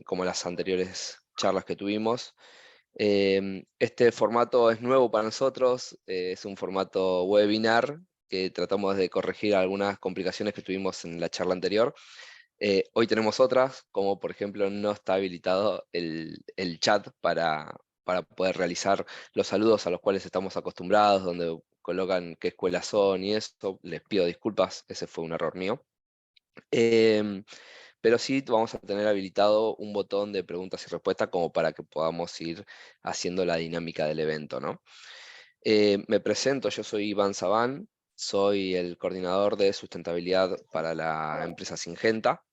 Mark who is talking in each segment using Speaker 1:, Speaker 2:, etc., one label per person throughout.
Speaker 1: como las anteriores charlas que tuvimos. Este formato es nuevo para nosotros, es un formato webinar que tratamos de corregir algunas complicaciones que tuvimos en la charla anterior. Hoy tenemos otras, como por ejemplo no está habilitado el chat para poder realizar los saludos a los cuales estamos acostumbrados, donde colocan qué escuelas son y eso. Les pido disculpas, ese fue un error mío. Em, pero sí vamos a tener habilitado un botón de preguntas y respuestas como para que podamos ir haciendo la dinámica del evento, ¿no? Me presento, yo soy Iván Sabán, soy el coordinador de sustentabilidad para la empresa Singenta.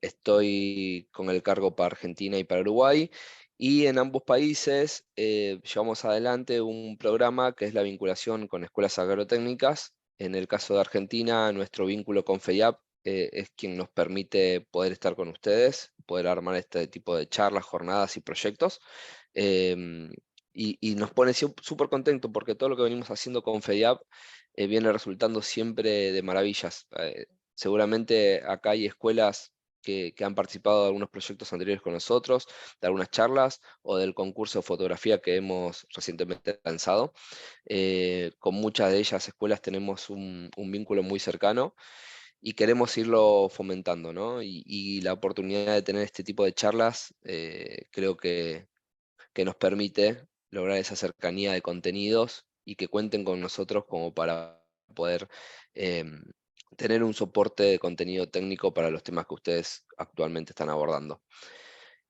Speaker 1: Estoy con el cargo para Argentina y para Uruguay, y en ambos países llevamos adelante un programa que es la vinculación con escuelas agrotécnicas. En el caso de Argentina, nuestro vínculo con FEIAP es quien nos permite poder estar con ustedes, poder armar este tipo de charlas, jornadas y proyectos. Em, y nos pone súper contentos porque todo lo que venimos haciendo con FEIAP viene resultando siempre de maravillas. Seguramente acá hay escuelas que han participado de algunos proyectos anteriores con nosotros, de algunas charlas o del concurso de fotografía que hemos recientemente lanzado. Con muchas de ellas escuelas tenemos un vínculo muy cercano y queremos irlo fomentando, ¿no? Y la oportunidad de tener este tipo de charlas creo que nos permite lograr esa cercanía de contenidos y que cuenten con nosotros como para poder em, tener un soporte de contenido técnico para los temas que ustedes actualmente están abordando.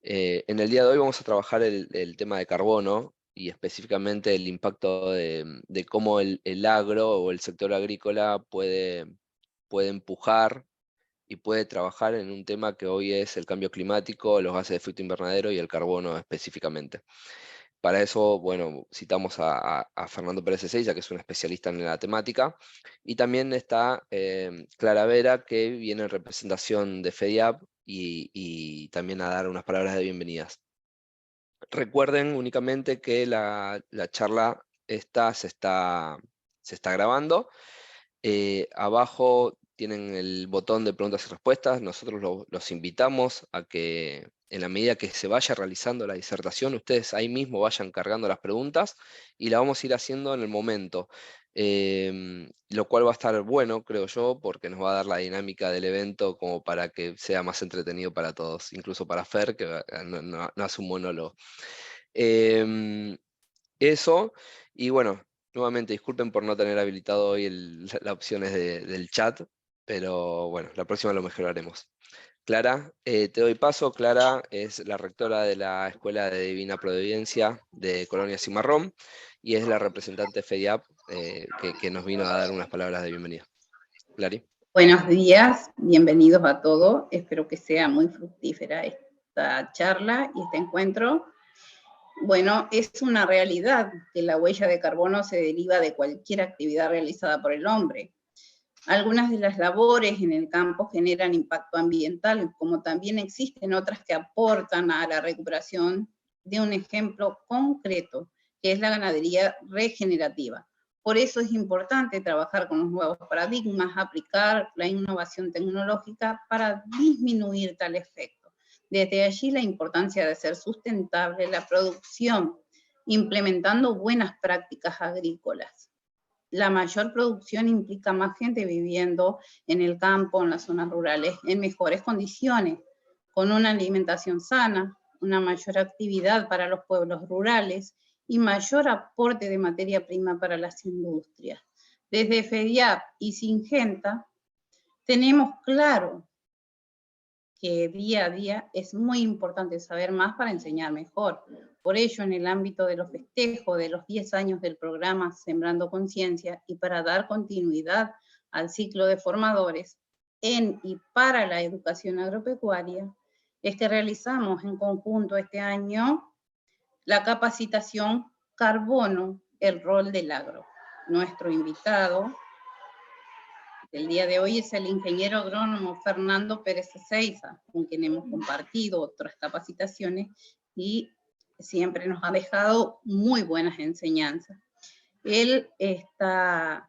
Speaker 1: En el día de hoy vamos a trabajar el tema de carbono y específicamente el impacto de cómo el agro o el sector agrícola puede empujar y puede trabajar en un tema que hoy es el cambio climático, los gases de efecto invernadero y el carbono específicamente. Para eso, bueno, citamos a Fernando Pérez Ezeiza, que es un especialista en la temática, y también está Clara Vera, que viene en representación de FEDIAP y también a dar unas palabras de bienvenidas. Recuerden únicamente que la charla se está grabando. Abajo tienen el botón de preguntas y respuestas. Nosotros los invitamos a que en la medida que se vaya realizando la disertación, ustedes ahí mismo vayan cargando las preguntas y la vamos a ir haciendo en el momento. Lo cual va a estar bueno, creo yo, porque nos va a dar la dinámica del evento como para que sea más entretenido para todos, incluso para Fer, que no hace un monólogo. Em, Eso, y bueno, nuevamente disculpen por no tener habilitado hoy la opciones del chat, pero bueno, la próxima lo mejoraremos. Clara, te doy paso. Clara es la rectora de la Escuela de Divina Providencia de Colonia Cimarrón y es la representante FEDIAP que nos vino a dar unas palabras de bienvenida. Clary.
Speaker 2: Buenos días, bienvenidos a todos. Espero que sea muy fructífera esta charla y este encuentro. Bueno, es una realidad que la huella de carbono se deriva de cualquier actividad realizada por el hombre. Algunas de las labores en el campo generan impacto ambiental, como también existen otras que aportan a la recuperación de un ejemplo concreto, que es la ganadería regenerativa. Por eso es importante trabajar con los nuevos paradigmas, aplicar la innovación tecnológica para disminuir tal efecto. Desde allí la importancia de hacer sustentable la producción, implementando buenas prácticas agrícolas. La mayor producción implica más gente viviendo en el campo, en las zonas rurales, en mejores condiciones, con una alimentación sana, una mayor actividad para los pueblos rurales y mayor aporte de materia prima para las industrias. Desde FEDIAP y Singenta tenemos claro que día a día es muy importante saber más para enseñar mejor. Por ello, en el ámbito de los festejos de los 10 años del programa Sembrando Conciencia y para dar continuidad al ciclo de formadores en y para la educación agropecuaria, es que realizamos en conjunto este año la capacitación Carbono, el rol del agro. Nuestro invitado el día de hoy es el ingeniero agrónomo Fernando Pérez Ezeiza, con quien hemos compartido otras capacitaciones y siempre nos ha dejado muy buenas enseñanzas. Él es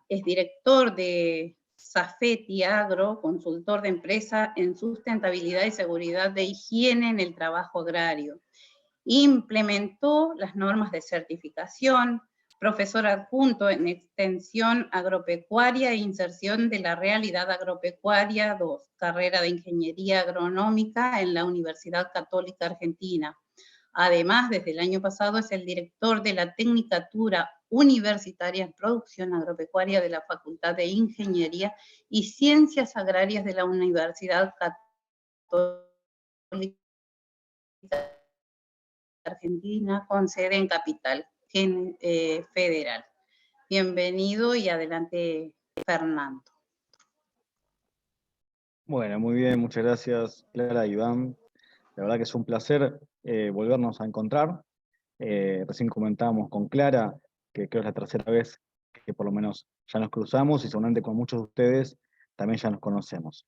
Speaker 2: director de Safety Agro, consultor de empresa en sustentabilidad y seguridad de higiene en el trabajo agrario. Implementó las normas de certificación, profesor adjunto en extensión agropecuaria e inserción de la realidad agropecuaria 2, carrera de ingeniería agronómica en la Universidad Católica Argentina. Además, desde el año pasado es el director de la Tecnicatura Universitaria en Producción Agropecuaria de la Facultad de Ingeniería y Ciencias Agrarias de la Universidad Católica Argentina, con sede en Capital Federal. Bienvenido y adelante, Fernando.
Speaker 3: Bueno, muy bien, muchas gracias, Clara y Iván. La verdad que es un placer volvernos a encontrar. Recién comentábamos con Clara, que creo que es la tercera vez que por lo menos ya nos cruzamos y seguramente con muchos de ustedes también ya nos conocemos.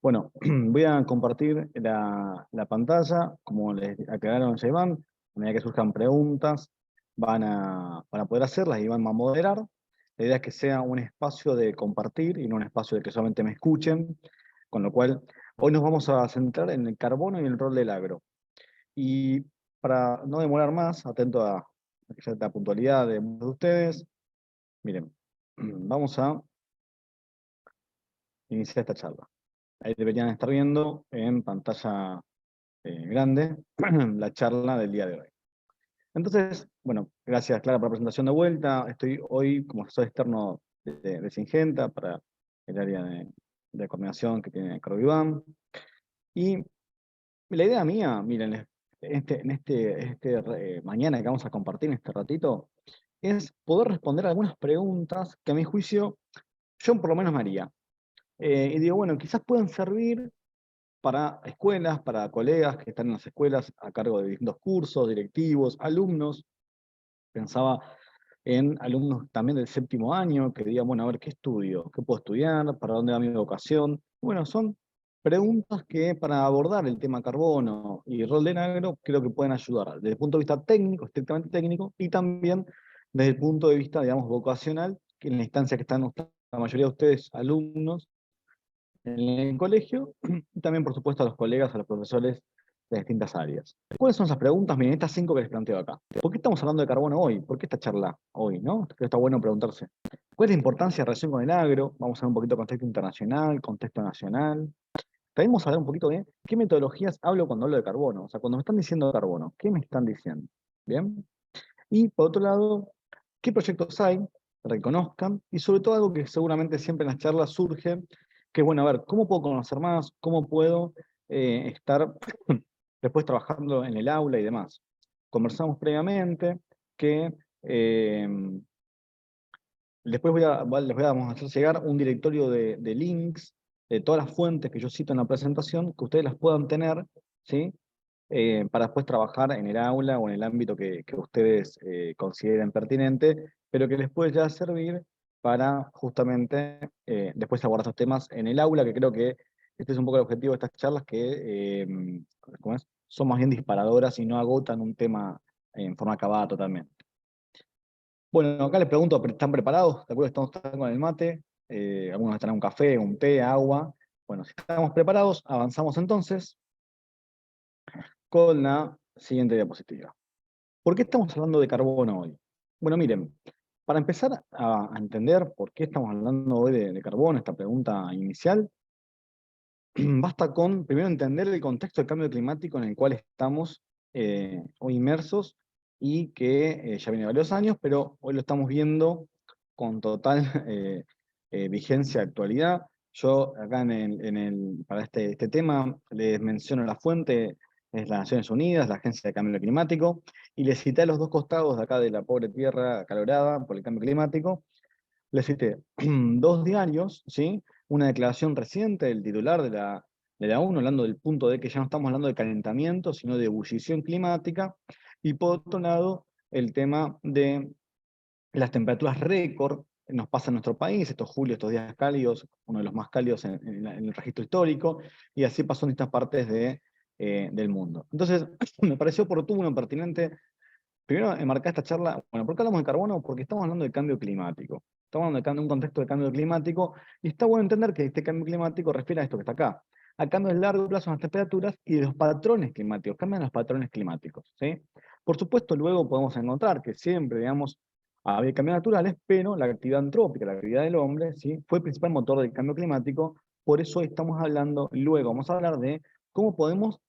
Speaker 3: Bueno, voy a compartir la pantalla, como les aclararon ya Iván, a medida que surjan preguntas, van a poder hacerlas y Iván va a moderar. La idea es que sea un espacio de compartir y no un espacio de que solamente me escuchen, con lo cual hoy nos vamos a centrar en el carbono y el rol del agro. Y para no demorar más, atento a la puntualidad de muchos de ustedes, miren, vamos a iniciar esta charla. Ahí deberían estar viendo en pantalla grande la charla del día de hoy. Entonces, bueno, gracias Clara por la presentación de vuelta. Estoy hoy como asesor externo de Syngenta para el área de coordinación que tiene Croviván. Y la idea mía, miren, mañana que vamos a compartir en este ratito, es poder responder algunas preguntas que a mi juicio yo por lo menos me haría. Y digo, bueno, quizás pueden servir para escuelas, para colegas que están en las escuelas a cargo de distintos cursos, directivos, alumnos. Pensaba en alumnos también del séptimo año que digan, bueno, a ver, ¿qué estudio? ¿Qué puedo estudiar? ¿Para dónde va mi vocación? Bueno, son preguntas que para abordar el tema carbono y el rol del agro creo que pueden ayudar desde el punto de vista técnico, estrictamente técnico, y también desde el punto de vista, digamos, vocacional, que en la instancia que están la mayoría de ustedes alumnos en el colegio, y también, por supuesto, a los colegas, a los profesores de distintas áreas. ¿Cuáles son esas preguntas? Miren, estas 5 que les planteo acá. ¿Por qué estamos hablando de carbono hoy? ¿Por qué esta charla hoy? ¿No? Creo que está bueno preguntarse. ¿Cuál es la importancia de relación con el agro? Vamos a ver un poquito de contexto internacional, contexto nacional. También vamos a ver un poquito de qué metodologías hablo cuando hablo de carbono. O sea, cuando me están diciendo carbono, ¿qué me están diciendo? ¿Bien? Y por otro lado, ¿qué proyectos hay? Reconozcan. Y sobre todo algo que seguramente siempre en las charlas surge, que es, bueno, a ver, ¿cómo puedo conocer más? ¿Cómo puedo estar después trabajando en el aula y demás? Conversamos previamente que después les vamos a hacer llegar un directorio de links de todas las fuentes que yo cito en la presentación, que ustedes las puedan tener, ¿sí? Para después trabajar en el aula o en el ámbito que ustedes consideren pertinente, pero que les puede ya servir para justamente después abordar estos temas en el aula, que creo que este es un poco el objetivo de estas charlas, que ¿cómo es? Son más bien disparadoras y no agotan un tema en forma acabada totalmente. Bueno, acá les pregunto, ¿están preparados? ¿De acuerdo? Están con el mate, algunos estarán un café, un té, agua. Bueno, si estamos preparados, avanzamos entonces con la siguiente diapositiva. ¿Por qué estamos hablando de carbono hoy? Bueno, miren, para empezar a entender por qué estamos hablando hoy de carbono, esta pregunta inicial, basta con primero entender el contexto del cambio climático en el cual estamos hoy inmersos y que ya viene varios años, pero hoy lo estamos viendo con total vigencia, actualidad. Yo acá para este tema les menciono la fuente, es las Naciones Unidas, la Agencia de Cambio Climático, y les cité a los dos costados de acá de la pobre tierra acalorada por el cambio climático, les cité 2 diarios, ¿sí? Una declaración reciente del titular de la ONU, hablando del punto de que ya no estamos hablando de calentamiento, sino de ebullición climática, y por otro lado, el tema de las temperaturas récord nos pasa en nuestro país, estos julios, estos días cálidos, uno de los más cálidos en el registro histórico, y así pasó en distintas partes del mundo. Entonces, me pareció oportuno, pertinente, primero enmarcar esta charla, bueno, ¿por qué hablamos de carbono? Porque estamos hablando de cambio climático. Estamos hablando de un contexto de cambio climático, y está bueno entender que este cambio climático refiere a esto que está acá, a cambios de largo plazo en las temperaturas y de los patrones climáticos, cambian los patrones climáticos, ¿sí? Por supuesto, luego podemos encontrar que siempre, digamos, había cambios naturales, pero la actividad antrópica, la actividad del hombre, ¿sí?, fue el principal motor del cambio climático. Por eso estamos hablando, luego vamos a hablar de cómo podemos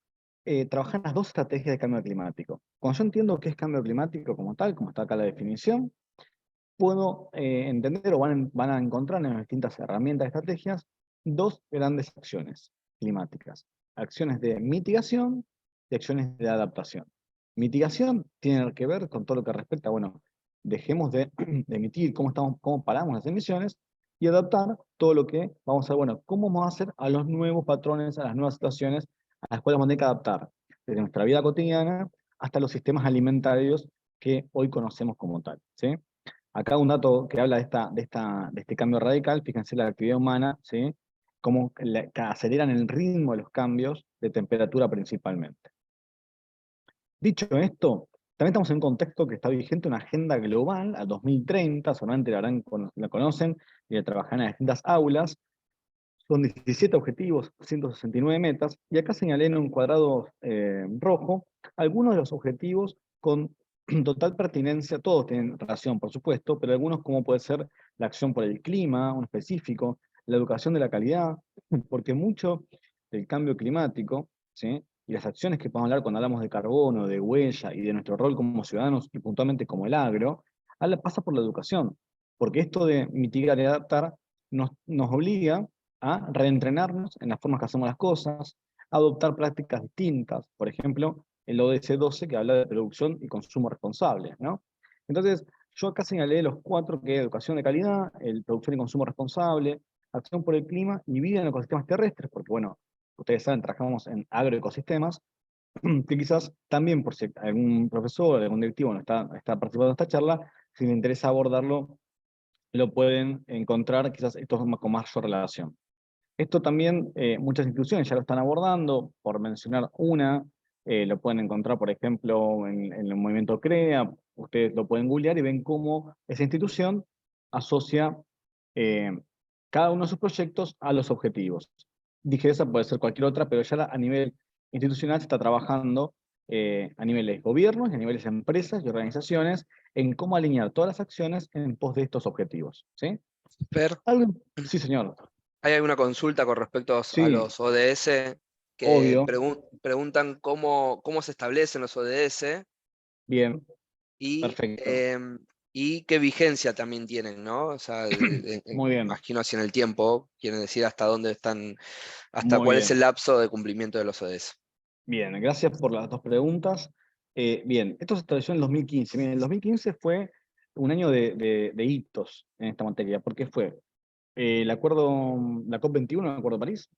Speaker 3: trabajar las dos estrategias de cambio climático. Cuando yo entiendo qué es cambio climático como tal, como está acá la definición, puedo entender o van a encontrar en las distintas herramientas y estrategias dos grandes acciones climáticas. Acciones de mitigación y acciones de adaptación. Mitigación tiene que ver con todo lo que respecta, bueno, dejemos de emitir, cómo paramos las emisiones, y adaptar todo lo que vamos a ver, bueno, cómo vamos a hacer a los nuevos patrones, a las nuevas situaciones a las cuales vamos a tener que adaptar, desde nuestra vida cotidiana hasta los sistemas alimentarios que hoy conocemos como tal, ¿sí? Acá un dato que habla de este cambio radical, fíjense la actividad humana, ¿sí?, cómo que aceleran el ritmo de los cambios de temperatura principalmente. Dicho esto, también estamos en un contexto que está vigente una agenda global a 2030, solamente la conocen y la trabajan en las distintas aulas. Son 17 objetivos, 169 metas, y acá señalé en un cuadrado rojo algunos de los objetivos con total pertinencia. Todos tienen relación, por supuesto, pero algunos, como puede ser la acción por el clima, un específico, la educación de la calidad, porque mucho del cambio climático, ¿sí?, y las acciones que podemos hablar cuando hablamos de carbono, de huella y de nuestro rol como ciudadanos, y puntualmente como el agro, pasa por la educación, porque esto de mitigar y adaptar nos obliga a reentrenarnos en las formas que hacemos las cosas, a adoptar prácticas distintas. Por ejemplo, el ODS 12, que habla de producción y consumo responsables, ¿no? Entonces, yo acá señalé los cuatro, que es educación de calidad, el producción y consumo responsable, acción por el clima y vida en ecosistemas terrestres, porque bueno, ustedes saben, trabajamos en agroecosistemas, que quizás también, por si algún profesor, algún directivo no está participando de esta charla, si le interesa abordarlo, lo pueden encontrar quizás esto con mayor relación. Esto también muchas instituciones ya lo están abordando, por mencionar una, lo pueden encontrar, por ejemplo, en el movimiento CREA. Ustedes lo pueden googlear y ven cómo esa institución asocia eh, cada uno de sus proyectos a los objetivos. Dije esa, puede ser cualquier otra, pero ya a nivel institucional se está trabajando a niveles gobiernos, a niveles empresas y organizaciones, en cómo alinear todas las acciones en pos de estos objetivos, ¿sí?
Speaker 1: Fer,
Speaker 3: Sí, señor.
Speaker 1: ¿hay alguna consulta con respecto a
Speaker 3: Sí,
Speaker 1: los ODS que
Speaker 3: obvio.
Speaker 1: preguntan cómo se establecen los ODS
Speaker 3: Bien,
Speaker 1: y,
Speaker 3: perfecto.
Speaker 1: y qué vigencia también tienen, ¿no? O sea,
Speaker 3: Muy bien,
Speaker 1: imagino así en el tiempo, quieren decir hasta dónde están, hasta
Speaker 3: muy
Speaker 1: cuál es el
Speaker 3: bien.
Speaker 1: lapso de cumplimiento de los ODS.
Speaker 3: Bien, gracias por las dos preguntas. Bien, esto se estableció en el 2015. Miren, el 2015 fue un año de hitos en esta materia, porque fue el acuerdo, la COP21, el Acuerdo de París,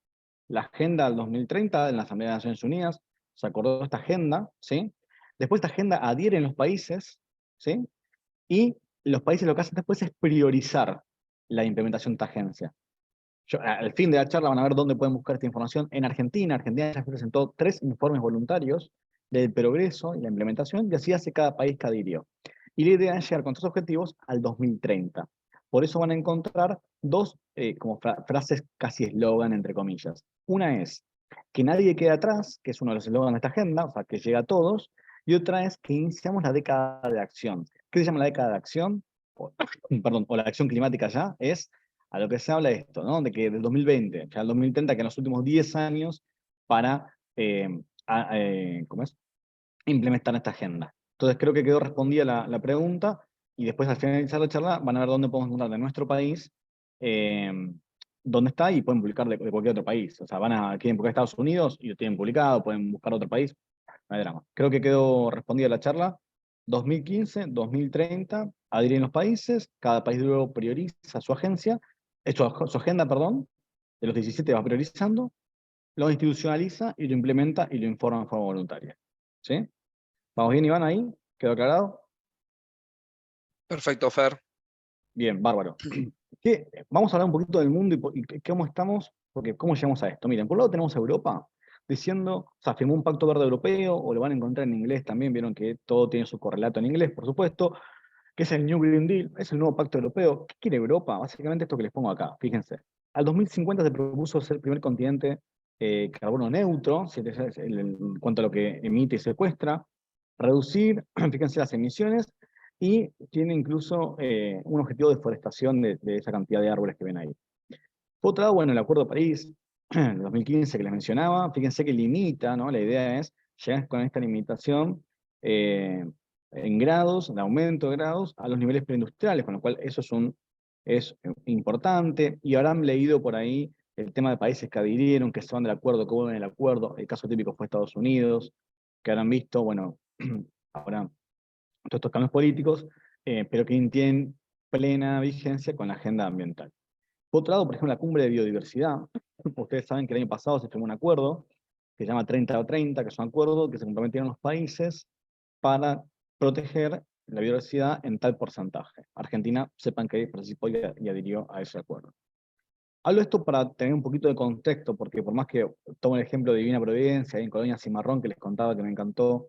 Speaker 3: la Agenda del 2030 en la Asamblea de Naciones Unidas, se acordó esta agenda, ¿sí? Después esta agenda adhieren los países, ¿sí? Y los países lo que hacen después es priorizar la implementación de esta agencia. Al fin de la charla van a ver dónde pueden buscar esta información. En Argentina, Argentina ya presentó 3 informes voluntarios del progreso y la implementación, y así hace cada país que adhirió. Y la idea es llegar con estos objetivos al 2030. Por eso van a encontrar dos como frases casi eslogan, entre comillas. Una es que nadie quede atrás, que es uno de los eslogans de esta agenda, o sea, que llega a todos. Y otra es que iniciamos la década de acción. ¿Qué se llama la década de acción? Perdón, o la acción climática ya, es a lo que se habla esto, ¿no? De que del 2020, ya el 2030, que en los últimos 10 años, para ¿cómo es?, implementar esta agenda. Entonces creo que quedó respondida la pregunta, y después al finalizar la charla van a ver dónde podemos encontrar de nuestro país, eh, dónde está, y pueden publicar de cualquier otro país. O sea, quieren publicar Estados Unidos y lo tienen publicado, pueden buscar otro país, no hay drama. Creo que quedó respondida la charla. 2015, 2030, adhieren los países, cada país luego prioriza su agencia, su agenda, perdón, de los 17 va priorizando, lo institucionaliza y lo implementa y lo informa en forma voluntaria. ¿Sí? ¿Vamos bien, Iván, ahí? ¿Quedó aclarado?
Speaker 1: Perfecto, Fer.
Speaker 3: Bien, bárbaro. Vamos a hablar un poquito del mundo y cómo estamos, porque cómo llegamos a esto. Miren, por un lado tenemos Europa. diciendo, o sea, firmó un pacto verde europeo, o lo van a encontrar en inglés también, vieron que todo tiene su correlato en inglés, por supuesto, que es el New Green Deal, es el nuevo pacto europeo. ¿Qué quiere Europa? Básicamente esto que les pongo acá, fíjense. Al 2050 se propuso ser el primer continente carbono neutro, en cuanto a lo que emite y secuestra, reducir, fíjense, las emisiones, y tiene incluso un objetivo de deforestación de esa cantidad de árboles que ven ahí. Por otro lado, bueno, el Acuerdo de París, en 2015 que les mencionaba, fíjense que limita, ¿no? La idea es llegar con esta limitación en grados, de aumento de grados, a los niveles preindustriales, con lo cual eso es importante, y habrán leído por ahí el tema de países que adhirieron, que se van del acuerdo, que vuelven del acuerdo. El caso típico fue Estados Unidos, que habrán visto, bueno, ahora todos estos cambios políticos, pero que tienen plena vigencia con la agenda ambiental. Por otro lado, por ejemplo, la cumbre de biodiversidad. Ustedes saben que el año pasado se firmó un acuerdo que se llama 30-30, que es un acuerdo que se comprometieron los países para proteger la biodiversidad en tal porcentaje. Argentina, sepan que participó y adhirió a ese acuerdo. Hablo esto para tener un poquito de contexto, porque por más que tomo el ejemplo de Divina Providencia, ahí en Colonia Cimarrón, que les contaba que me encantó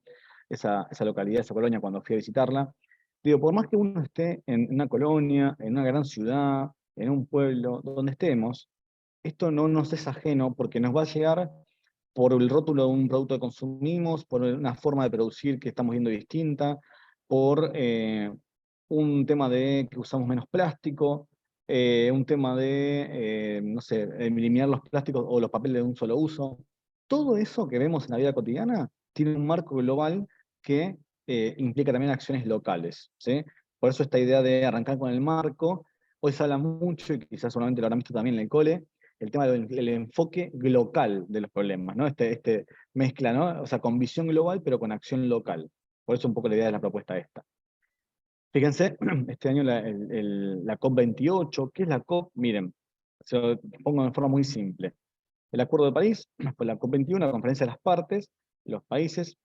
Speaker 3: esa localidad, esa colonia, cuando fui a visitarla, digo, por más que uno esté en una colonia, en una gran ciudad, en un pueblo, donde estemos, esto no nos es ajeno, porque nos va a llegar por el rótulo de un producto que consumimos, por una forma de producir que estamos viendo distinta, por un tema de que usamos menos plástico, un tema de, no sé, eliminar los plásticos o los papeles de un solo uso. Todo eso que vemos en la vida cotidiana tiene un marco global que implica también acciones locales, ¿sí? Por eso esta idea de arrancar con el marco, hoy se habla mucho, y quizás solamente lo habrán visto también en el cole, el tema del enfoque local de los problemas, ¿no? Este mezcla, ¿no? O sea, con visión global, pero con acción local. Por eso un poco la idea de la propuesta esta. Fíjense, este año la COP28, ¿qué es la COP? Miren, se lo pongo de forma muy simple. El Acuerdo de París, fue la COP21, la conferencia de las partes, los países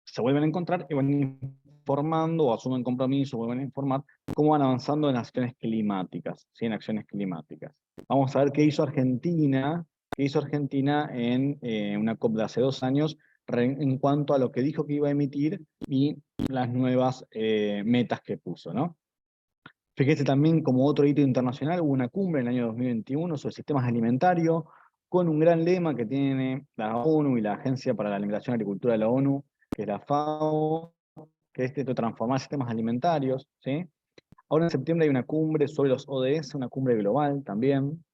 Speaker 3: se vuelven a encontrar y van informando o asumen compromiso, vuelven a informar cómo van avanzando en acciones climáticas, ¿sí? En acciones climáticas. Vamos a ver qué hizo Argentina en una COP de hace 2 años en cuanto a lo que dijo que iba a emitir y las nuevas metas que puso, ¿no? Fíjese también, como otro hito internacional, hubo una cumbre en el año 2021 sobre sistemas alimentarios, con un gran lema que tiene la ONU y la Agencia para la Alimentación y Agricultura de la ONU, que es la FAO, que es de transformar sistemas alimentarios, ¿sí? Ahora en septiembre hay una cumbre sobre los ODS, una cumbre global también.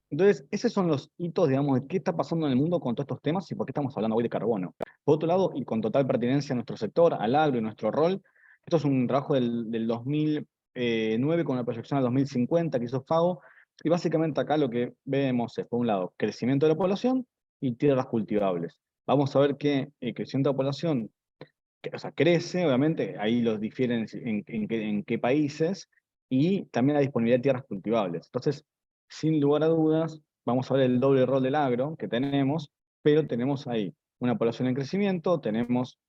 Speaker 3: Entonces, esos son los hitos, digamos, de qué está pasando en el mundo con todos estos temas y por qué estamos hablando hoy de carbono. Por otro lado, y con total pertinencia a nuestro sector, al agro y nuestro rol, esto es un trabajo del 2009 con una proyección al 2050 que hizo FAO, y básicamente acá lo que vemos es, por un lado, crecimiento de la población y tierras cultivables. Vamos a ver que el crecimiento de la población, o sea, crece, obviamente, ahí los difieren en qué países, y también la disponibilidad de tierras cultivables. Entonces, sin lugar a dudas, vamos a ver el doble rol del agro que tenemos, pero tenemos ahí una población en crecimiento, tenemos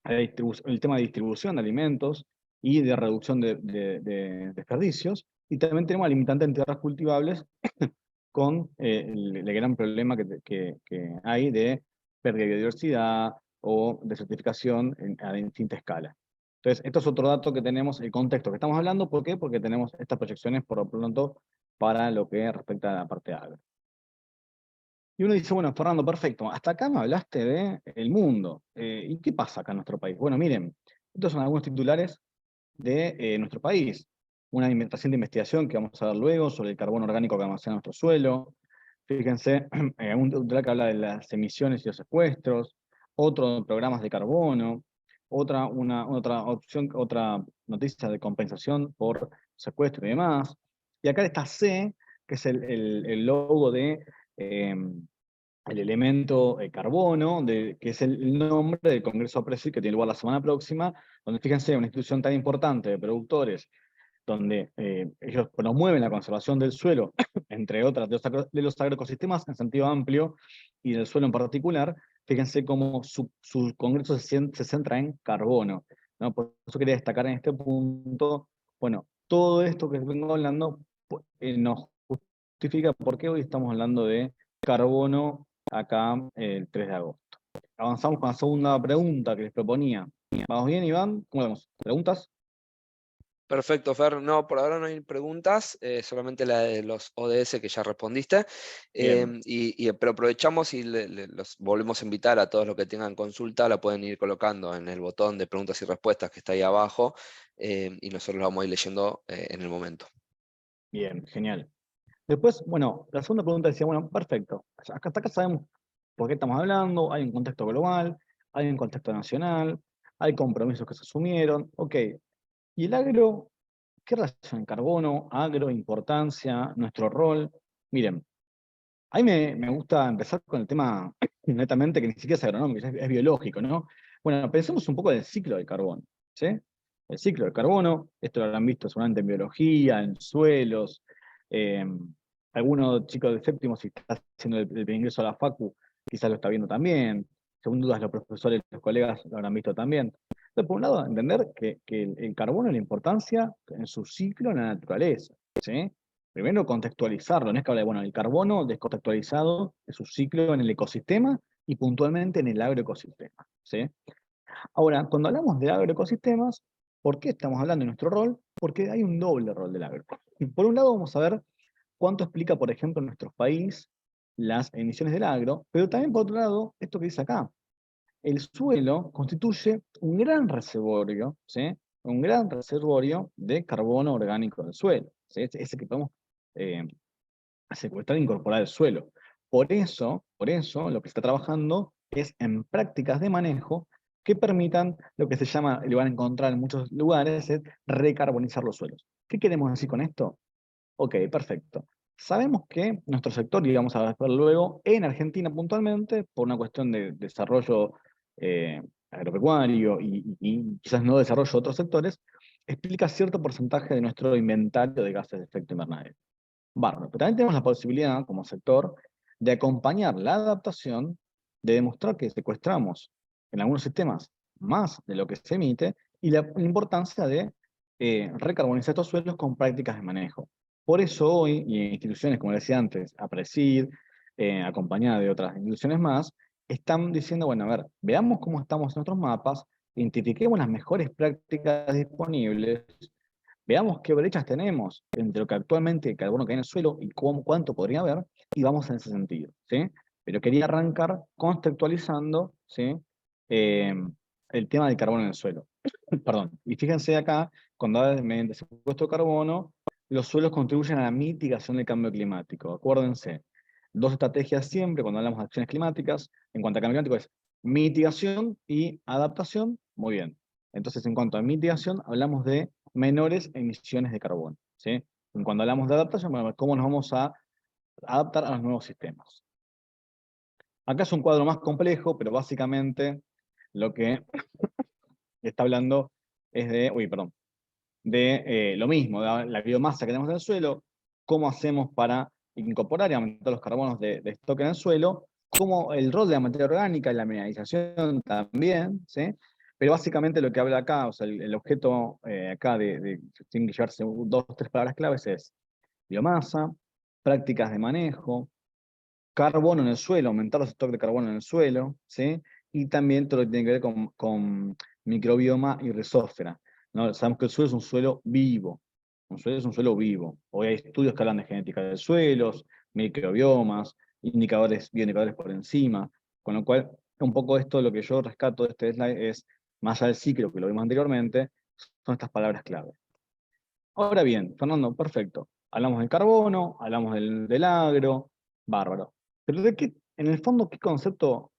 Speaker 3: el tema de distribución de alimentos y de reducción de desperdicios, y también tenemos la limitante en tierras cultivables con el gran problema que hay de pérdida de biodiversidad o de certificación a distinta escala. Entonces, esto es otro dato que tenemos, el contexto que estamos hablando. ¿Por qué? Porque tenemos estas proyecciones por lo pronto para lo que respecta a la parte agro. Y uno dice, bueno, Fernando, perfecto, hasta acá me hablaste del mundo. ¿Y qué pasa acá en nuestro país? Bueno, miren, estos son algunos titulares de nuestro país. Una reciente investigación que vamos a ver luego sobre el carbono orgánico que almacena nuestro suelo. Fíjense, un titular que habla de las emisiones y los secuestros, otro de programas de carbono, otra opción, otra noticia de compensación por secuestro y demás. Y acá está C, que es el logo de el elemento carbono, que es el nombre del Congreso Presi que tiene lugar la semana próxima, donde fíjense, una institución tan importante de productores, donde ellos promueven la conservación del suelo, entre otras, de los agroecosistemas en sentido amplio, y del suelo en particular. Fíjense cómo su congreso se centra en carbono, ¿no? Por eso quería destacar en este punto, bueno, todo esto que vengo hablando nos justifica por qué hoy estamos hablando de carbono acá el 3 de agosto. Avanzamos con la segunda pregunta que les proponía. ¿Vamos bien, Iván? ¿Cómo vamos? ¿Preguntas?
Speaker 1: Perfecto, Fer. No, por ahora no hay preguntas, solamente la de los ODS que ya respondiste.
Speaker 3: Bien.
Speaker 1: Pero aprovechamos y los volvemos a invitar a todos los que tengan consulta, la pueden ir colocando en el botón de preguntas y respuestas que está ahí abajo, y nosotros lo vamos a ir leyendo en el momento.
Speaker 3: Bien, genial. Después, bueno, la segunda pregunta decía, bueno, perfecto. Hasta acá sabemos por qué estamos hablando, hay un contexto global, hay un contexto nacional, hay compromisos que se asumieron, ok. ¿Y el agro? ¿Qué relación? Carbono, agro, importancia, nuestro rol. Miren, a mí me gusta empezar con el tema netamente que ni siquiera es agronómico, es biológico, ¿no? Bueno, pensemos un poco del ciclo del carbono, ¿sí? El ciclo del carbono, esto lo habrán visto seguramente en biología, en suelos, eh, algunos chicos de séptimo, si está haciendo el ingreso a la facu, quizás lo está viendo también, según dudas los profesores, los colegas lo habrán visto también. Entonces, por un lado, entender que el carbono, la importancia en su ciclo en la naturaleza, ¿sí? Primero contextualizarlo, no es que habla de, bueno, el carbono descontextualizado es su ciclo en el ecosistema y puntualmente en el agroecosistema, ¿sí? Ahora, cuando hablamos de agroecosistemas, ¿por qué estamos hablando de nuestro rol? Porque hay un doble rol del agro. Y por un lado vamos a ver cuánto explica, por ejemplo, en nuestro país las emisiones del agro, pero también por otro lado, esto que dice acá, el suelo constituye un gran reservorio, ¿sí? Un gran reservorio de carbono orgánico del suelo, ¿sí? Ese que podemos secuestrar e incorporar el suelo. Por eso, lo que se está trabajando es en prácticas de manejo que permitan lo que se llama, y lo van a encontrar en muchos lugares, es recarbonizar los suelos. ¿Qué queremos decir con esto? Ok, perfecto. Sabemos que nuestro sector, y vamos a ver luego, en Argentina puntualmente, por una cuestión de desarrollo agropecuario y quizás no desarrollo de otros sectores, explica cierto porcentaje de nuestro inventario de gases de efecto invernadero. Bárbaro. Pero también tenemos la posibilidad, como sector, de acompañar la adaptación, de demostrar que secuestramos en algunos sistemas más de lo que se emite, y la importancia de recarbonizar estos suelos con prácticas de manejo. Por eso hoy, y en instituciones, como decía antes, APRESID, acompañada de otras instituciones más, están diciendo, bueno, a ver, veamos cómo estamos en nuestros mapas, identifiquemos las mejores prácticas disponibles, veamos qué brechas tenemos entre lo que actualmente el carbono que hay en el suelo y cuánto podría haber, y vamos en ese sentido, ¿sí? Pero quería arrancar conceptualizando, ¿sí? Eh, el tema del carbono en el suelo. Perdón. Y fíjense acá, cuando habla mediante secuestro de carbono, los suelos contribuyen a la mitigación del cambio climático. Acuérdense, dos estrategias siempre cuando hablamos de acciones climáticas, en cuanto a cambio climático es mitigación y adaptación. Muy bien. Entonces, en cuanto a mitigación, hablamos de menores emisiones de carbono, ¿sí? Y cuando hablamos de adaptación, bueno, ¿cómo nos vamos a adaptar a los nuevos sistemas? Acá es un cuadro más complejo, pero básicamente lo que está hablando es de, de lo mismo, de la biomasa que tenemos en el suelo, cómo hacemos para incorporar y aumentar los carbonos de stock en el suelo, cómo el rol de la materia orgánica y la mineralización también, ¿sí? Pero básicamente lo que habla acá, o sea, el objeto acá tiene que llevarse dos o tres palabras claves es biomasa, prácticas de manejo, carbono en el suelo, aumentar los stocks de carbono en el suelo, ¿sí? Y también todo lo que tiene que ver con microbioma y rizósfera, ¿no? Sabemos que el suelo es un suelo vivo, un suelo es un suelo vivo. Hoy hay estudios que hablan de genética de suelos, microbiomas, bioindicadores por encima, con lo cual un poco esto, lo que yo rescato de este slide es, más allá del ciclo que lo vimos anteriormente, son estas palabras clave. Ahora bien, Fernando, perfecto. Hablamos del carbono, hablamos del agro, bárbaro. Pero en el fondo, ¿qué concepto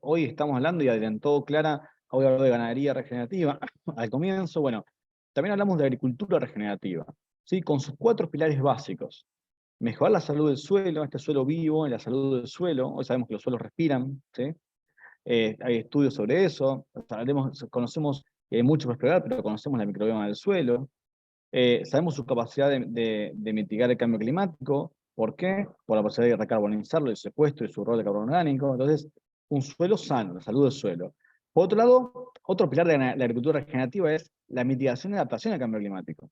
Speaker 3: hoy estamos hablando? Y adelantó Clara, hoy habló de ganadería regenerativa al comienzo. Bueno, también hablamos de agricultura regenerativa, ¿sí? Con sus 4 pilares básicos. Mejorar la salud del suelo, este suelo vivo, en la salud del suelo. Hoy sabemos que los suelos respiran, ¿sí? Hay estudios sobre eso. Conocemos, hay mucho por explorar, pero conocemos la microbioma del suelo. Sabemos su capacidad de mitigar el cambio climático. ¿Por qué? Por la posibilidad de recarbonizarlo, el secuestro y su rol de carbono orgánico. Entonces, un suelo sano, la salud del suelo. Por otro lado, otro pilar de la agricultura regenerativa es la mitigación y adaptación al cambio climático.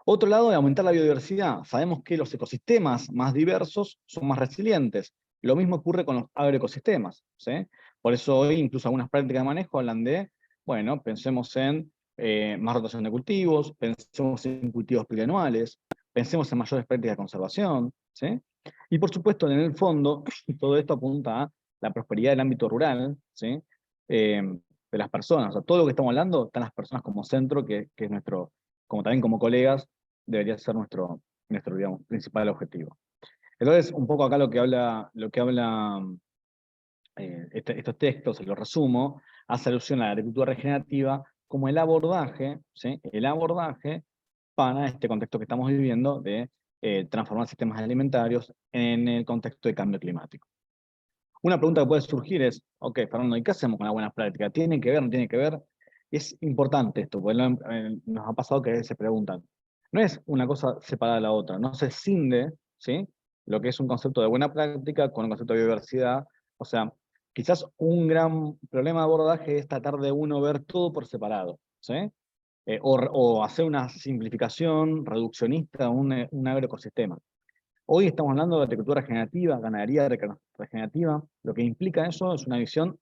Speaker 3: Otro lado, de aumentar la biodiversidad. Sabemos que los ecosistemas más diversos son más resilientes. Lo mismo ocurre con los agroecosistemas, ¿sí? Por eso hoy incluso algunas prácticas de manejo hablan de, bueno, pensemos en más rotación de cultivos, pensemos en cultivos plurianuales, pensemos en mayores prácticas de conservación, ¿sí? Y por supuesto, en el fondo, todo esto apunta a la prosperidad del ámbito rural, ¿sí? De las personas. O sea, todo lo que estamos hablando están las personas como centro, que es nuestro, como también como colegas, debería ser nuestro, digamos, principal objetivo. Entonces, un poco acá lo que habla estos textos, lo resumo, hace alusión a la agricultura regenerativa como el abordaje, ¿sí? El abordaje para este contexto que estamos viviendo de transformar sistemas alimentarios en el contexto de cambio climático. Una pregunta que puede surgir es, ok, Fernando, ¿y qué hacemos con la buena práctica? ¿Tiene que ver, no tiene que ver? Es importante esto, porque nos ha pasado que a veces se preguntan. No es una cosa separada de la otra, no se escinde, ¿sí? Lo que es un concepto de buena práctica con un concepto de biodiversidad. O sea, quizás un gran problema de abordaje es tratar de uno ver todo por separado, ¿sí? O hacer una simplificación reduccionista de un agroecosistema. Hoy estamos hablando de agricultura regenerativa, ganadería regenerativa. Lo que implica eso es una visión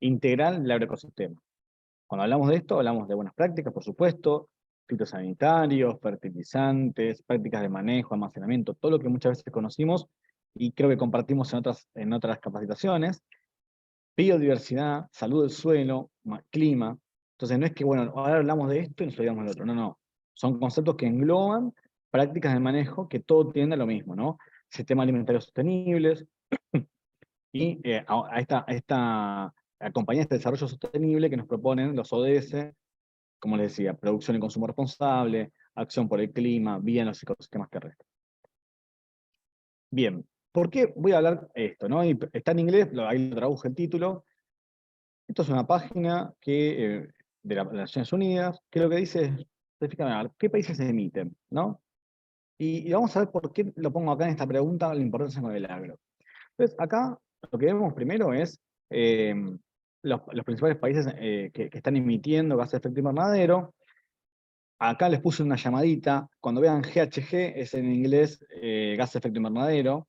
Speaker 3: integral del agroecosistema. Cuando hablamos de esto, hablamos de buenas prácticas, por supuesto, fitosanitarios, fertilizantes, prácticas de manejo, almacenamiento, todo lo que muchas veces conocimos y creo que compartimos en otras capacitaciones. Biodiversidad, salud del suelo, clima. Entonces no es que, bueno, ahora hablamos de esto y nos olvidamos del otro. No, no. Son conceptos que engloban prácticas de manejo que todo tiende a lo mismo, ¿no? Sistemas alimentarios sostenibles y acompañar este desarrollo sostenible que nos proponen los ODS, como les decía, producción y consumo responsable, acción por el clima, vía en los ecosistemas terrestres. Bien, ¿por qué voy a hablar esto, no? Y está en inglés, ahí lo traduje el título. Esto es una página de las Naciones Unidas, que lo que dice es, específicamente, ¿qué países se emiten? ¿No? Y vamos a ver por qué lo pongo acá en esta pregunta, la importancia con el agro. Entonces, acá lo que vemos primero es los principales países que están emitiendo gases de efecto invernadero. Acá les puse una llamadita. Cuando vean GHG, es en inglés gas de efecto invernadero.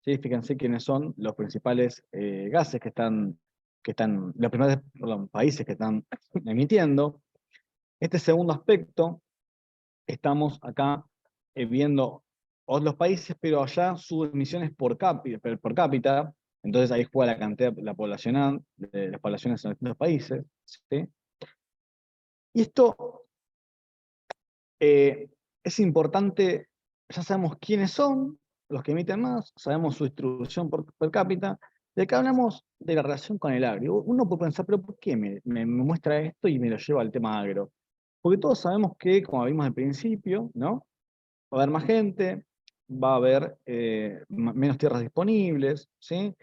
Speaker 3: ¿Sí? Fíjense quiénes son los principales gases los principales países que están emitiendo. Este segundo aspecto, estamos acá viendo los países, pero allá sus emisiones por cápita, entonces ahí juega la cantidad de las poblaciones en los países. ¿Sí? Y esto es importante, ya sabemos quiénes son los que emiten más, sabemos su distribución per cápita, y acá hablamos de la relación con el agro. Uno puede pensar, pero ¿por qué me muestra esto y me lo lleva al tema agro? Porque todos sabemos que, como vimos al principio, ¿no? Va a haber más gente, va a haber menos tierras disponibles, ¿sí?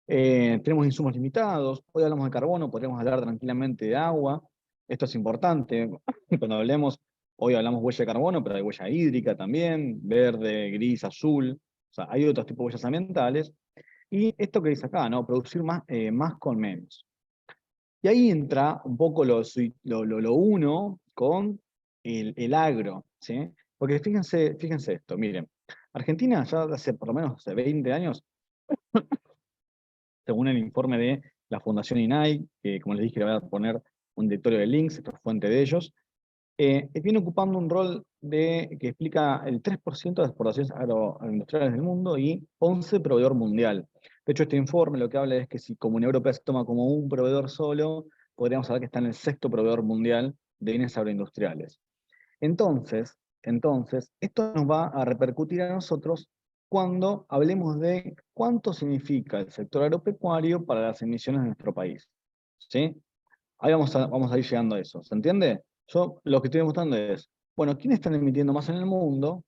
Speaker 3: Tenemos insumos limitados, hoy hablamos de carbono, podríamos hablar tranquilamente de agua, esto es importante, cuando hoy hablamos huella de carbono, pero hay huella hídrica también, verde, gris, azul, o sea, hay otros tipos de huellas ambientales, y esto que dice acá, ¿no? Producir más con menos. Y ahí entra un poco lo uno con el agro, ¿sí? Porque fíjense esto, miren, Argentina ya hace por lo menos hace 20 años, según el informe de la Fundación INAI, que como les dije le voy a poner un directorio de links, esto es fuente de ellos, viene ocupando un rol que explica el 3% de exportaciones agroindustriales del mundo y 11 proveedor mundial. De hecho, este informe lo que habla es que si como Unión Europea se toma como un proveedor solo, podríamos hablar que está en el 6º proveedor mundial de bienes agroindustriales. Entonces, esto nos va a repercutir a nosotros cuando hablemos de cuánto significa el sector agropecuario para las emisiones de nuestro país. ¿Sí? Ahí vamos a ir llegando a eso. ¿Se entiende? Yo lo que estoy mostrando es, bueno, ¿quiénes están emitiendo más en el mundo?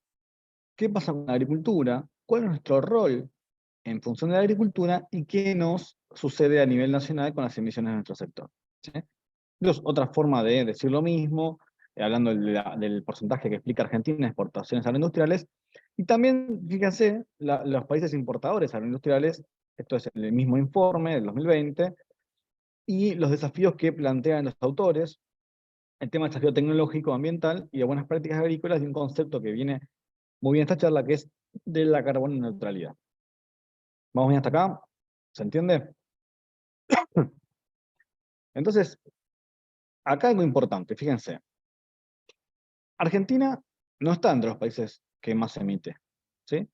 Speaker 3: ¿Qué pasa con la agricultura? ¿Cuál es nuestro rol en función de la agricultura? ¿Y qué nos sucede a nivel nacional con las emisiones de nuestro sector? ¿Sí? Entonces, otra forma de decir lo mismo, hablando del porcentaje que explica Argentina en exportaciones agroindustriales, y también, fíjense, los países importadores agroindustriales, esto es el mismo informe del 2020, y los desafíos que plantean los autores, el tema del desafío tecnológico, ambiental y de buenas prácticas agrícolas, y un concepto que viene muy bien en esta charla, que es de la carbono neutralidad. ¿Vamos bien hasta acá? ¿Se entiende? Entonces, acá algo importante, fíjense. Argentina no está entre los países que más emite, ¿sí?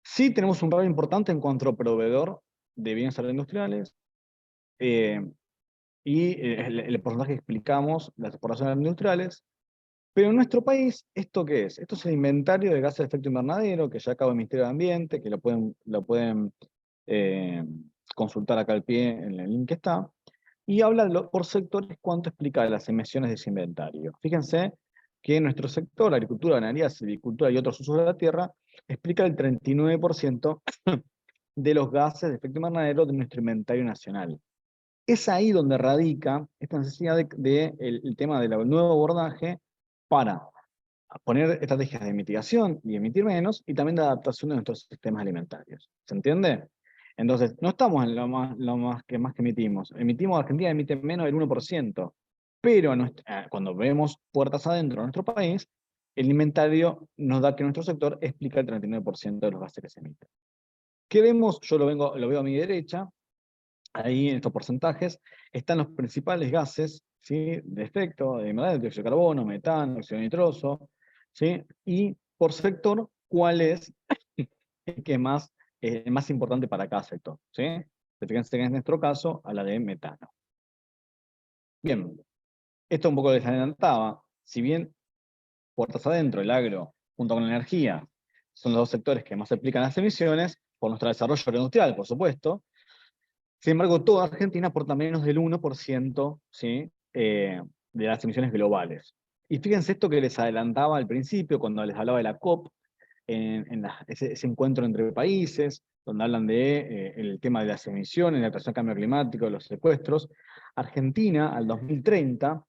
Speaker 3: Sí tenemos un rol importante en cuanto a proveedor de bienes agroindustriales, eh, y el porcentaje que explicamos, las exportaciones agroindustriales, pero en nuestro país, ¿esto qué es? Esto es el inventario de gases de efecto invernadero que ya acaba el Ministerio de Ambiente, que lo pueden eh, consultar acá al pie en el link que está, y habla por sectores cuánto explica de las emisiones de ese inventario. Fíjense que en nuestro sector, agricultura, ganadería, silvicultura y otros usos de la tierra, explica el 39% de los gases de efecto invernadero de nuestro inventario nacional. Es ahí donde radica esta necesidad el tema del nuevo abordaje para poner estrategias de mitigación y emitir menos, y también de adaptación de nuestros sistemas alimentarios. ¿Se entiende? Entonces, no estamos en lo más que emitimos. Argentina emite menos del 1%, pero cuando vemos puertas adentro de nuestro país, el inventario nos da que nuestro sector explica el 39% de los gases que se emiten. ¿Qué vemos? Yo lo veo a mi derecha. Ahí en estos porcentajes están los principales gases, ¿sí?, de efecto, de dióxido de carbono, metano, óxido nitroso, ¿sí? Y por sector, ¿cuál es el más importante para cada sector? ¿Sí? Fíjense que en nuestro caso, a la de metano. Bien, esto un poco les adelantaba. Si bien puertas adentro, el agro, junto con la energía, son los dos sectores que más aplican las emisiones, por nuestro desarrollo agroindustrial, por supuesto. Sin embargo, toda Argentina aporta menos del 1%, ¿sí?, de las emisiones globales. Y fíjense esto que les adelantaba al principio, cuando les hablaba de la COP, ese encuentro entre países, donde hablan el tema de las emisiones, la adaptación al cambio climático, los secuestros. Argentina, al 2030,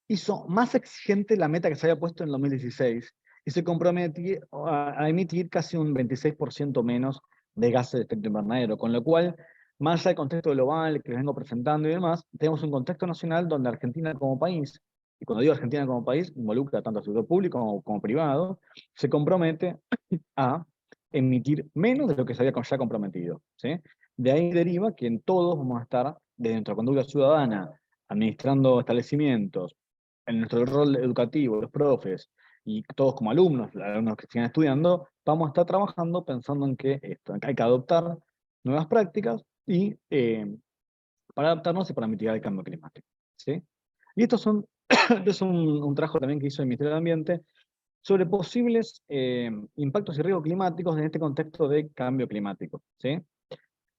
Speaker 3: hizo más exigente la meta que se había puesto en el 2016, y se comprometió a emitir casi un 26% menos de gases de efecto invernadero, con lo cual, más allá del contexto global que les vengo presentando y demás, tenemos un contexto nacional donde Argentina como país, y cuando digo Argentina como país, involucra tanto al sector público como privado, se compromete a emitir menos de lo que se había ya comprometido, ¿sí? De ahí deriva que en todos vamos a estar, desde nuestra conducta ciudadana, administrando establecimientos, en nuestro rol educativo, los profes, y todos como alumnos, los alumnos que sigan estudiando, vamos a estar trabajando pensando en que hay que adoptar nuevas prácticas y para adaptarnos y para mitigar el cambio climático, ¿sí? Y esto es un trabajo también que hizo el Ministerio del Ambiente sobre posibles impactos y riesgos climáticos en este contexto de cambio climático, ¿sí?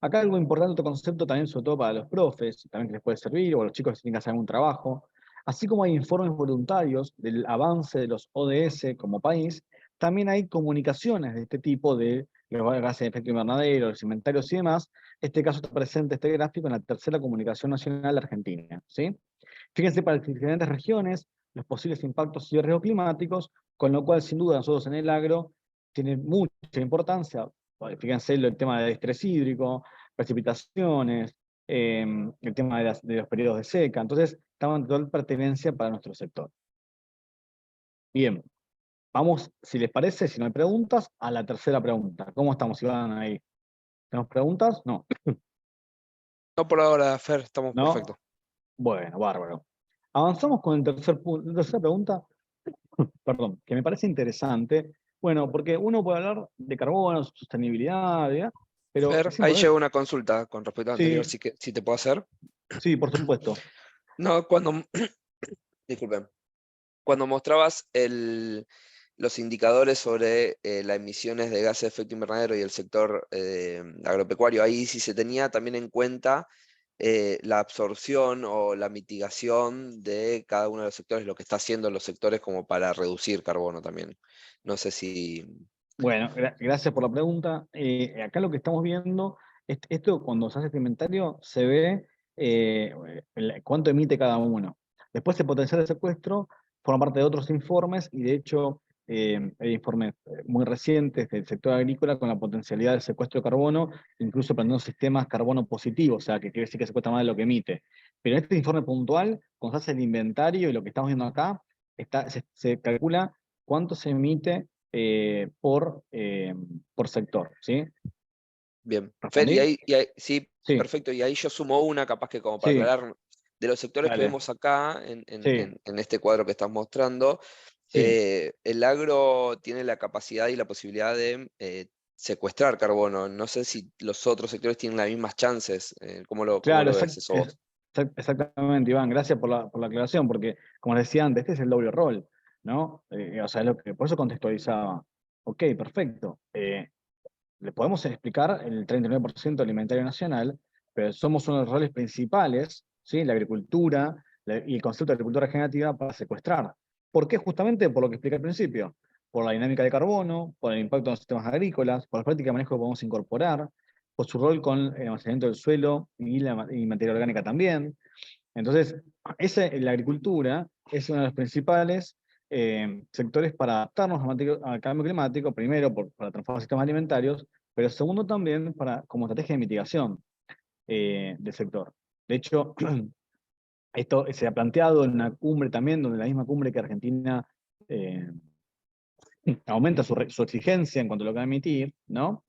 Speaker 3: Acá algo importante, otro concepto también, sobre todo para los profes, también que les puede servir, o a los chicos que tienen que hacer algún trabajo. Así como hay informes voluntarios del avance de los ODS como país, también hay comunicaciones de este tipo de los gases de efecto invernadero, los inventarios y demás. Este caso está presente, este gráfico, en la tercera comunicación nacional argentina, ¿sí? Fíjense para las diferentes regiones, los posibles impactos y riesgos climáticos, con lo cual, sin duda, nosotros en el agro tiene mucha importancia. Fíjense el tema del estrés hídrico, precipitaciones, el tema de los periodos de seca. Entonces, estamos en total pertenencia para nuestro sector. Bien, vamos, si les parece, si no hay preguntas, a la tercera pregunta. ¿Cómo estamos, Iván, ahí? ¿Tenemos preguntas? No.
Speaker 1: No por ahora, Fer, estamos
Speaker 3: ¿No?
Speaker 1: perfectos.
Speaker 3: Bueno, bárbaro. Avanzamos con el tercer punto. La tercera pregunta, perdón, que me parece interesante. Bueno, porque uno puede hablar de carbono, sostenibilidad, ¿ya? Pero
Speaker 1: Fer,
Speaker 3: es
Speaker 1: ahí
Speaker 3: importante.
Speaker 1: llegó una consulta con respecto al anterior,
Speaker 3: Sí,
Speaker 1: si te puedo hacer.
Speaker 3: sí, por supuesto.
Speaker 1: No, disculpen, cuando mostrabas los indicadores sobre las emisiones de gases de efecto invernadero y el sector agropecuario, ahí sí se tenía también en cuenta la absorción o la mitigación de cada uno de los sectores, lo que está haciendo los sectores como para reducir carbono también. No sé si...
Speaker 3: Bueno, gracias por la pregunta. Acá lo que estamos viendo, esto cuando se hace este inventario, se ve cuánto emite cada uno. Después el potencial de secuestro forma parte de otros informes, y de hecho hay informes muy recientes del sector agrícola con la potencialidad del secuestro de carbono, incluso planteando sistemas carbono positivos, o sea, que quiere decir que secuestra más de lo que emite. Pero en este informe puntual, cuando se hace el inventario y lo que estamos viendo acá, se calcula cuánto se emite por sector, ¿sí?
Speaker 1: Bien. Fer,
Speaker 3: ¿Respondí?
Speaker 1: sí,
Speaker 3: Sí,
Speaker 1: perfecto. Y ahí yo sumo una, capaz que como para
Speaker 3: sí,
Speaker 1: aclarar, de los sectores que
Speaker 3: dale.
Speaker 1: vemos acá en
Speaker 3: Sí,
Speaker 1: en este cuadro que estás mostrando,
Speaker 3: sí.
Speaker 1: el agro tiene la capacidad y la posibilidad de secuestrar carbono. No sé si los otros sectores tienen las mismas chances. ¿Cómo
Speaker 3: Claro,
Speaker 1: lo ves eso vos?
Speaker 3: exactamente, Iván. Gracias por la aclaración, porque, como les decía antes, este es el doble rol, ¿no? O sea, por eso contextualizaba. Ok, perfecto. Le podemos explicar el 39% alimentario nacional, pero somos uno de los roles principales, ¿sí? La agricultura y el concepto de agricultura regenerativa para secuestrar. ¿Por qué? Justamente por lo que expliqué al principio. Por la dinámica de carbono, por el impacto en los sistemas agrícolas, por la práctica de manejo que podemos incorporar, por su rol con el almacenamiento del suelo y materia orgánica también. Entonces, la agricultura es uno de los principales sectores para adaptarnos al cambio climático, primero para transformar sistemas alimentarios, pero segundo también como estrategia de mitigación del sector. De hecho, esto se ha planteado en una cumbre también, donde la misma cumbre que Argentina eh, aumenta su exigencia en cuanto a lo que va a emitir, ¿no?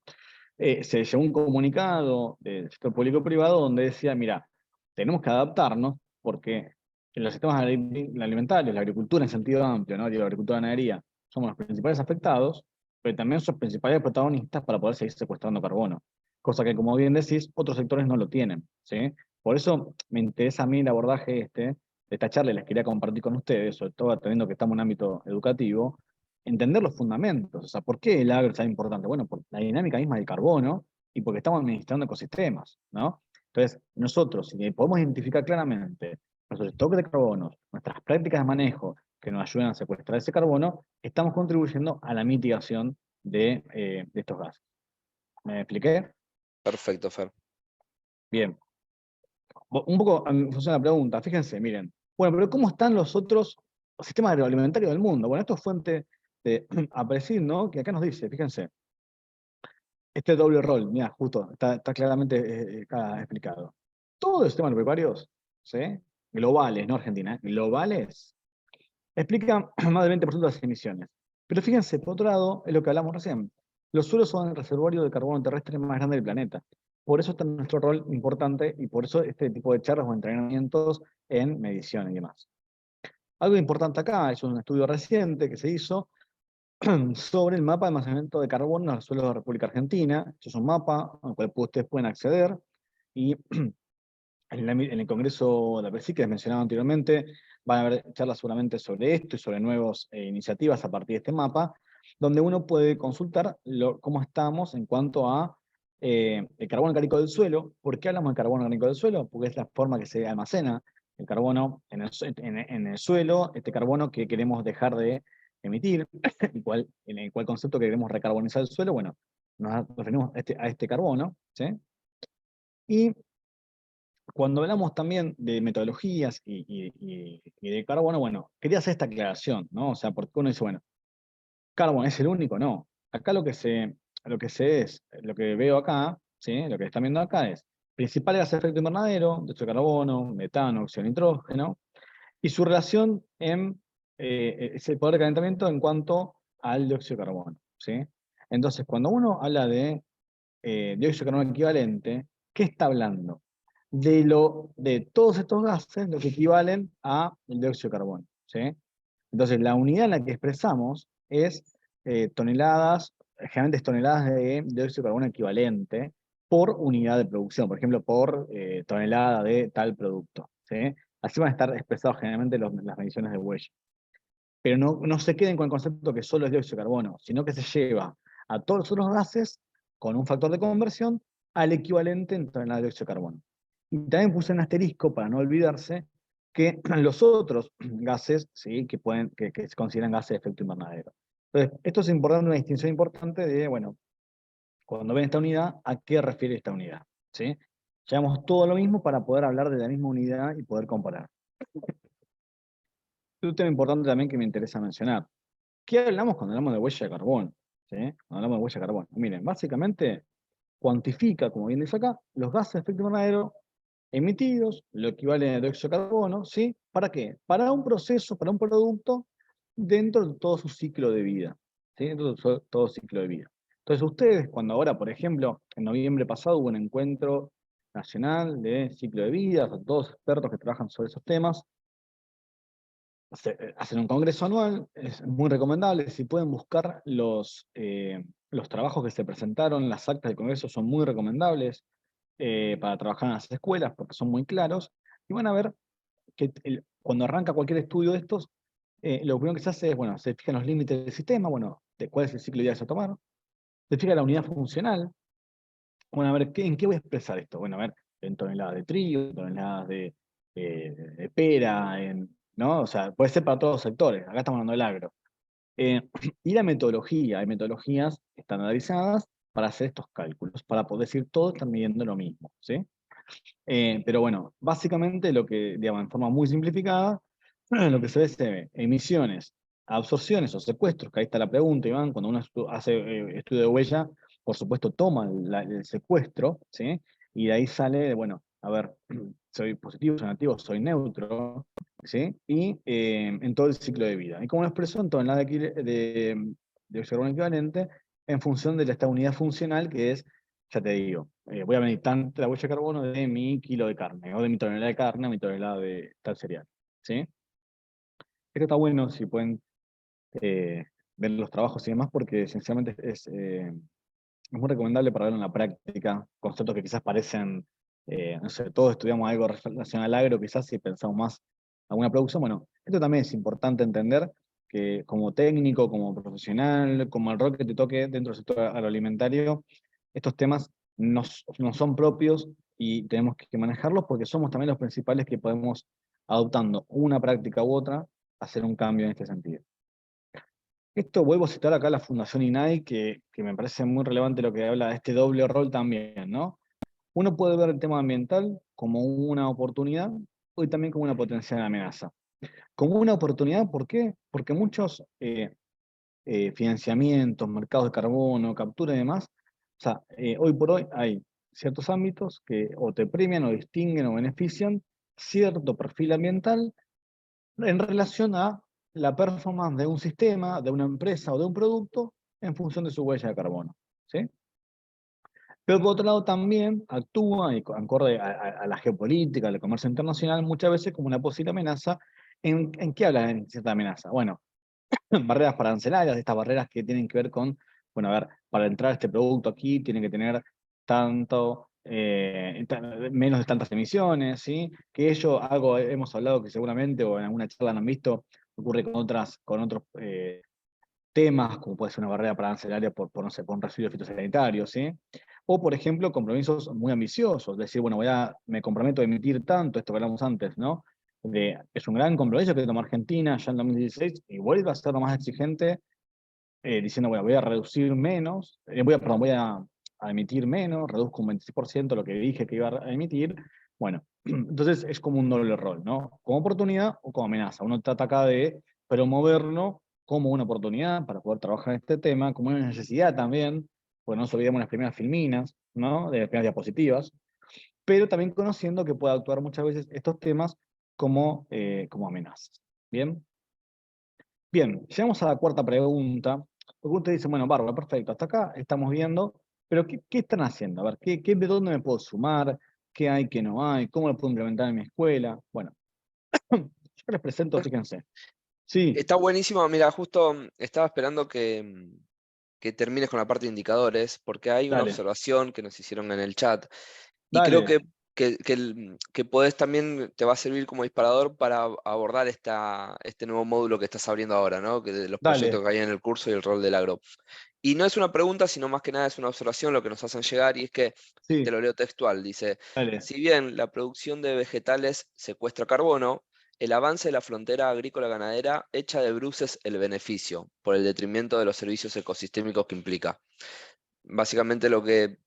Speaker 3: Se llevó un comunicado del sector público-privado donde decía, mira, tenemos que adaptarnos porque en los sistemas alimentarios, la agricultura en sentido amplio, ¿no? Digo, la agricultura y la ganadería, somos los principales afectados, pero también son los principales protagonistas para poder seguir secuestrando carbono. Cosa que, como bien decís, otros sectores no lo tienen, ¿sí? Por eso me interesa a mí el abordaje de esta charla, y les quería compartir con ustedes, sobre todo atendiendo que estamos en un ámbito educativo, entender los fundamentos. O sea, ¿por qué el agro es tan importante? Bueno, por la dinámica misma del carbono y porque estamos administrando ecosistemas, ¿no? Entonces, nosotros, si podemos identificar claramente nuestros stocks de carbonos, nuestras prácticas de manejo que nos ayudan a secuestrar ese carbono, estamos contribuyendo a la mitigación de estos gases. ¿Me expliqué?
Speaker 1: Perfecto, Fer.
Speaker 3: Bien. Un poco en función de la pregunta, fíjense, miren. Bueno, pero ¿cómo están los otros sistemas agroalimentarios del mundo? Bueno, esto es fuente de Aprecid, ¿no? Que acá nos dice, fíjense, este doble rol, mira, justo, está claramente acá explicado. Todos los sistemas agropecuarios, ¿sí? Globales, no Argentina, globales, explican más del 20% de las emisiones. Pero fíjense, por otro lado, es lo que hablamos recién. Los suelos son el reservorio de carbono terrestre más grande del planeta. Por eso está nuestro rol importante y por eso este tipo de charlas o entrenamientos en medición y demás. Algo importante acá es un estudio reciente que se hizo sobre el mapa de almacenamiento de carbono en los suelos de la República Argentina. Esto es un mapa al cual ustedes pueden acceder y en el Congreso de APECI que les mencionaba anteriormente, van a haber charlas seguramente sobre esto y sobre nuevas iniciativas a partir de este mapa, donde uno puede consultar cómo estamos en cuanto a el carbono orgánico del suelo. ¿Por qué hablamos de carbono orgánico del suelo? Porque es la forma que se almacena el carbono en el suelo, este carbono que queremos dejar de emitir, en el cual concepto que queremos recarbonizar el suelo, bueno, nos referimos a este carbono, ¿sí? Y cuando hablamos también de metodologías y de carbono, bueno, quería hacer esta aclaración, ¿no? O sea, porque uno dice, bueno, ¿carbono es el único? No. Acá lo que veo acá, ¿sí? Lo que están viendo acá es principales gases de efecto invernadero, dióxido de carbono, metano, óxido de nitrógeno, y su relación es el poder de calentamiento en cuanto al dióxido de carbono, ¿sí? Entonces, cuando uno habla de dióxido de carbono equivalente, ¿qué está hablando? De todos estos gases, lo que equivalen a el dióxido de carbono, ¿sí? Entonces, la unidad en la que expresamos es toneladas, generalmente es toneladas de dióxido de carbono equivalente por unidad de producción, por ejemplo, por tonelada de tal producto, ¿sí? Así van a estar expresados generalmente las mediciones de huella. Pero no se queden con el concepto que solo es dióxido de carbono, sino que se lleva a todos los otros gases con un factor de conversión al equivalente en tonelada de dióxido de carbono. Y también puse un asterisco para no olvidarse que los otros gases, ¿sí? que se consideran gases de efecto invernadero. Entonces, esto es importante, una distinción importante de, bueno, cuando ven esta unidad, ¿a qué refiere esta unidad? ¿Sí? Llevamos todo lo mismo para poder hablar de la misma unidad y poder comparar. Es un tema importante también que me interesa mencionar. ¿Qué hablamos cuando hablamos de huella de carbono? ¿Sí? Cuando hablamos de huella de carbono. Miren, básicamente cuantifica, como bien dice acá, los gases de efecto invernadero emitidos, lo equivale a dióxido de carbono, ¿sí? ¿Para qué? Para un proceso, para un producto, dentro de todo su ciclo de vida, ¿sí? Dentro de todo ciclo de vida. Entonces ustedes, cuando ahora, por ejemplo, en noviembre pasado hubo un encuentro nacional de ciclo de vida, son todos expertos que trabajan sobre esos temas, hacen un congreso anual, es muy recomendable, si pueden buscar los trabajos que se presentaron, las actas del congreso son muy recomendables para trabajar en las escuelas porque son muy claros, y van a ver que cuando arranca cualquier estudio de estos, lo primero que se hace es, bueno, se fijan los límites del sistema, bueno, de cuál es el ciclo de vida a tomar, se fija la unidad funcional, bueno, a ver, ¿en qué voy a expresar esto? Bueno, a ver, en toneladas de trigo, en toneladas de pera, ¿no? O sea, puede ser para todos los sectores, acá estamos hablando del agro. Y la metodología, hay metodologías estandarizadas para hacer estos cálculos, para poder decir todos están midiendo lo mismo, ¿sí? Pero bueno, básicamente lo que, digamos, en forma muy simplificada, lo que se ve emisiones, absorciones o secuestros, que ahí está la pregunta, Iván, cuando uno hace estudio de huella, por supuesto toma el secuestro, ¿sí? Y de ahí sale, bueno, a ver, soy positivo, soy negativo, soy neutro, ¿sí? Y en todo el ciclo de vida. Y como lo expreso en tonelada de carbono equivalente en función de esta unidad funcional que es, ya te digo, voy a medir tanto la huella de carbono de mi kilo de carne, o de mi tonelada de carne, o mi tonelada de tal cereal, ¿sí? Esto está bueno si pueden eh, ver los trabajos y demás, porque esencialmente es muy recomendable para ver en la práctica conceptos que quizás parecen, no sé, todos estudiamos algo relacionado al agro, quizás si pensamos más alguna producción. Bueno, esto también es importante entender que como técnico, como profesional, como el rol que te toque dentro del sector agroalimentario, estos temas no son propios y tenemos que manejarlos porque somos también los principales que podemos, adoptando una práctica u otra, hacer un cambio en este sentido. Esto vuelvo a citar acá a la Fundación INAI, que me parece muy relevante lo que habla de este doble rol también, ¿no? Uno puede ver el tema ambiental como una oportunidad y también como una potencial amenaza. Como una oportunidad, ¿por qué? Porque muchos financiamientos, mercados de carbono, captura y demás, o sea, hoy por hoy hay ciertos ámbitos que o te premian o distinguen o benefician cierto perfil ambiental en relación a la performance de un sistema, de una empresa o de un producto en función de su huella de carbono, ¿sí? Pero por otro lado también actúa, y acorde a la geopolítica, al comercio internacional, muchas veces como una posible amenaza. ¿En qué habla en cierta amenaza? Bueno, barreras arancelarias, estas barreras que tienen que ver con, bueno, a ver, para entrar este producto aquí tiene que tener tanto, menos de tantas emisiones, ¿sí? Que ello, algo hemos hablado que seguramente, o en alguna charla no han visto, ocurre con otros temas, como puede ser una barrera arancelaria no sé, por un residuo fitosanitario, ¿sí? O, por ejemplo, compromisos muy ambiciosos, decir, bueno, me comprometo a emitir tanto, esto que hablamos antes, ¿no? Es un gran compromiso que tomó Argentina ya en 2016 y vuelve a ser lo más exigente, diciendo, bueno, voy a reducir menos, voy a emitir menos, reduzco un 26% lo que dije que iba a emitir. Bueno, entonces es como un doble rol, ¿no? Como oportunidad o como amenaza. Uno trata acá de promoverlo como una oportunidad para poder trabajar en este tema, como una necesidad también, porque no nos olvidemos las primeras filminas, ¿no? De las primeras diapositivas, pero también conociendo que puede actuar muchas veces estos temas como amenazas. ¿Bien? Bien, llegamos a la cuarta pregunta, porque usted dice, bueno, bárbaro, perfecto, hasta acá estamos viendo, pero ¿qué están haciendo? A ver, ¿de dónde me puedo sumar? ¿Qué hay, qué no hay? ¿Cómo lo puedo implementar en mi escuela? Bueno, yo les presento, fíjense. Sí,
Speaker 1: Está buenísimo. Mira, justo estaba esperando que termines con la parte de indicadores, porque hay una
Speaker 3: dale,
Speaker 1: observación que nos hicieron en el chat. Y creo
Speaker 3: dale,
Speaker 1: que podés también, te va a servir como disparador para abordar este nuevo módulo que estás abriendo ahora, ¿no? Que de los proyectos
Speaker 3: dale,
Speaker 1: que hay en el curso y el rol del agro. Y no es una pregunta, sino más que nada es una observación lo que nos hacen llegar, y es que, te
Speaker 3: sí,
Speaker 1: lo leo textual, dice,
Speaker 3: dale.
Speaker 1: si bien la producción de vegetales secuestra carbono, el avance de la frontera agrícola-ganadera echa de bruces el beneficio, por el detrimento de los servicios ecosistémicos que implica. Básicamente lo que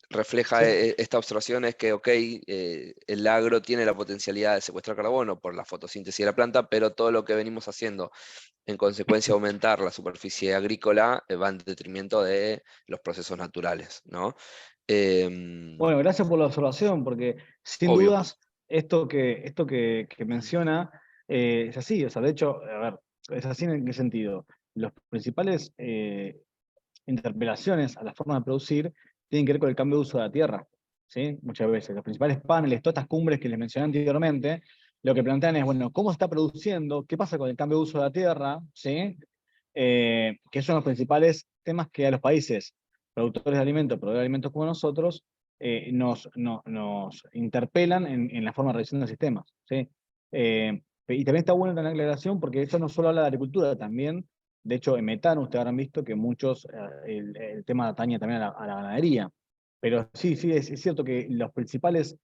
Speaker 1: refleja
Speaker 3: Sí.
Speaker 1: esta observación es que, ok, el agro tiene la potencialidad de secuestrar carbono por la fotosíntesis de la planta, pero todo lo que venimos haciendo, en consecuencia aumentar la superficie agrícola, va en detrimento de los procesos naturales, ¿no? Em,
Speaker 3: Bueno, gracias por la observación, porque sin
Speaker 1: obvio.
Speaker 3: dudas esto que menciona es así, o sea, de hecho, a ver, es así en qué sentido. Los principales interpelaciones a la forma de producir tienen que ver con el cambio de uso de la tierra, ¿sí? Muchas veces. Los principales paneles, todas estas cumbres que les mencioné anteriormente, lo que plantean es, bueno, ¿cómo se está produciendo? ¿Qué pasa con el cambio de uso de la tierra? ¿Sí? Que son los principales temas que a los países productores de alimentos como nosotros, nos interpelan en la forma de revisión de sistemas, ¿sí? Y también está bueno tener aclaración porque eso no solo habla de agricultura, también, de hecho, en metano ustedes habrán visto que muchos, el tema atañe también a la ganadería. Pero sí, es cierto que los principales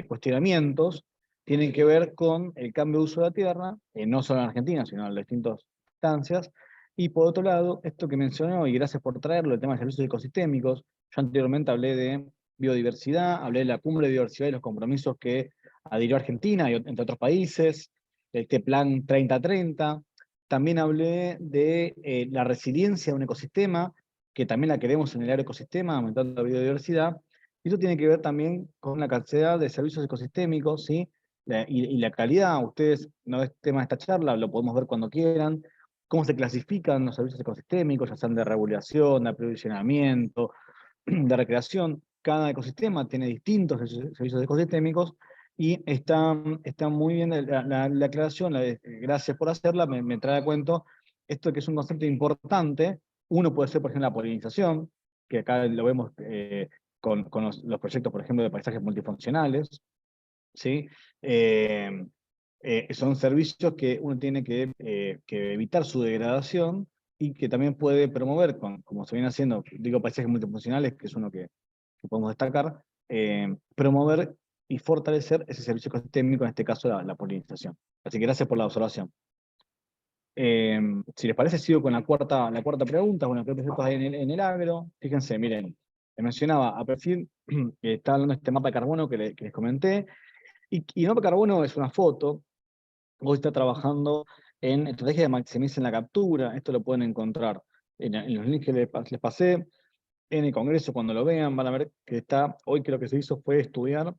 Speaker 3: cuestionamientos tienen que ver con el cambio de uso de la tierra, no solo en Argentina, sino en las distintas instancias. Y por otro lado, esto que mencionó, y gracias por traerlo, el tema de servicios ecosistémicos. Yo anteriormente hablé de biodiversidad, hablé de la cumbre de biodiversidad y los compromisos que adhirió Argentina y entre otros países, este plan 30-30. También hablé de la resiliencia de un ecosistema, que también la queremos en el agroecosistema, aumentando la biodiversidad. Y eso tiene que ver también con la cantidad de servicios ecosistémicos, ¿sí? Y la calidad. Ustedes, no es tema de esta charla, lo podemos ver cuando quieran. Cómo se clasifican los servicios ecosistémicos, ya sean de regulación, de aprovisionamiento, de recreación. Cada ecosistema tiene distintos servicios ecosistémicos y está muy bien la aclaración. Gracias por hacerla, me trae a cuento esto que es un concepto importante. Uno puede ser, por ejemplo, la polinización, que acá lo vemos con los proyectos, por ejemplo, de paisajes multifuncionales, ¿sí? Son servicios que uno tiene que evitar su degradación y que también puede promover, como se viene haciendo, digo paisajes multifuncionales, que es uno que podemos destacar, promover y fortalecer ese servicio ecosistémico, en este caso la polinización. Así que gracias por la observación. Si les parece, sigo con la cuarta pregunta. Bueno, ¿qué proyectos hay en el agro? Fíjense, miren, les mencionaba a perfil, que está hablando de este mapa de carbono que les comenté, y el mapa de carbono es una foto. Hoy está trabajando en estrategias de maximizar la captura. Esto lo pueden encontrar en los links que les pasé. En el Congreso, cuando lo vean, van a ver que está, hoy que lo que se hizo fue estudiar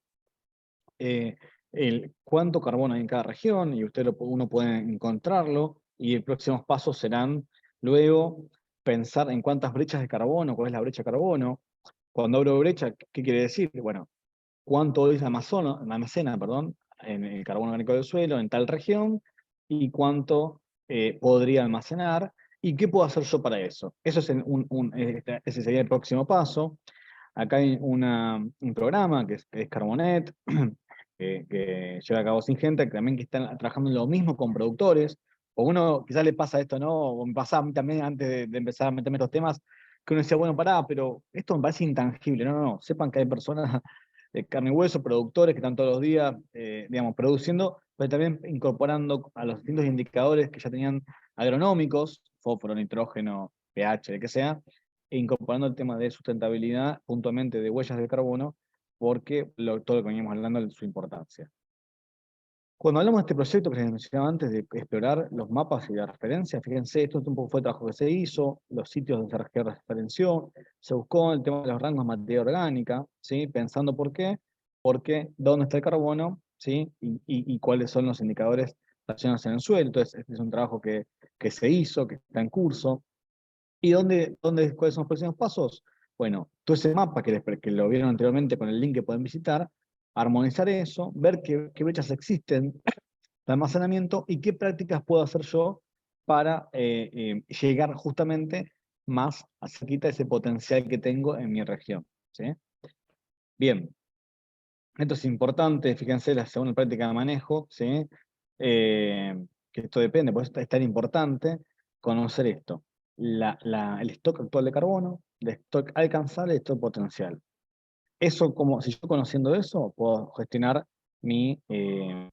Speaker 3: cuánto carbono hay en cada región, y uno puede encontrarlo, y los próximos pasos serán luego pensar en cuántas brechas de carbono, cuál es la brecha de carbono. Cuando hablo de brecha, ¿qué quiere decir? Bueno, cuánto hoy almacena, en el carbono orgánico del suelo en tal región, y cuánto podría almacenar, y qué puedo hacer yo para eso. Eso es ese sería el próximo paso. Acá hay un programa que es Carbonet, que lleva a cabo Syngenta, que también están trabajando en lo mismo con productores. O uno quizás le pasa esto, ¿no? O me pasaba a mí también antes de empezar a meterme en estos temas, que uno decía, bueno, pará, pero esto me parece intangible. No, sepan que hay personas de carne y hueso, productores que están todos los días, digamos, produciendo, pero también incorporando a los distintos indicadores que ya tenían agronómicos, fósforo, nitrógeno, pH, de que sea, e incorporando el tema de sustentabilidad, puntualmente de huellas de carbono, porque todo lo que veníamos hablando de su importancia. Cuando hablamos de este proyecto que les mencionaba antes, de explorar los mapas y la referencia, fíjense, esto un poco fue el trabajo que se hizo, los sitios donde se referenció, se buscó el tema de los rangos de materia orgánica, ¿sí? Pensando por qué, porque dónde está el carbono, ¿sí? Y cuáles son los indicadores relacionados en el suelo. Entonces, este es un trabajo que se hizo, que está en curso. ¿Y cuáles son los próximos pasos? Bueno, todo ese mapa que lo vieron anteriormente con el link que pueden visitar, armonizar eso, ver qué brechas existen de almacenamiento y qué prácticas puedo hacer yo para llegar justamente más a cerquita de ese potencial que tengo en mi región, ¿sí? Bien, esto es importante, fíjense la segunda práctica de manejo, ¿sí? Que esto depende, por eso es tan importante conocer esto. El stock actual de carbono, de stock alcanzable y stock potencial. Eso, si yo conociendo eso, puedo gestionar aunque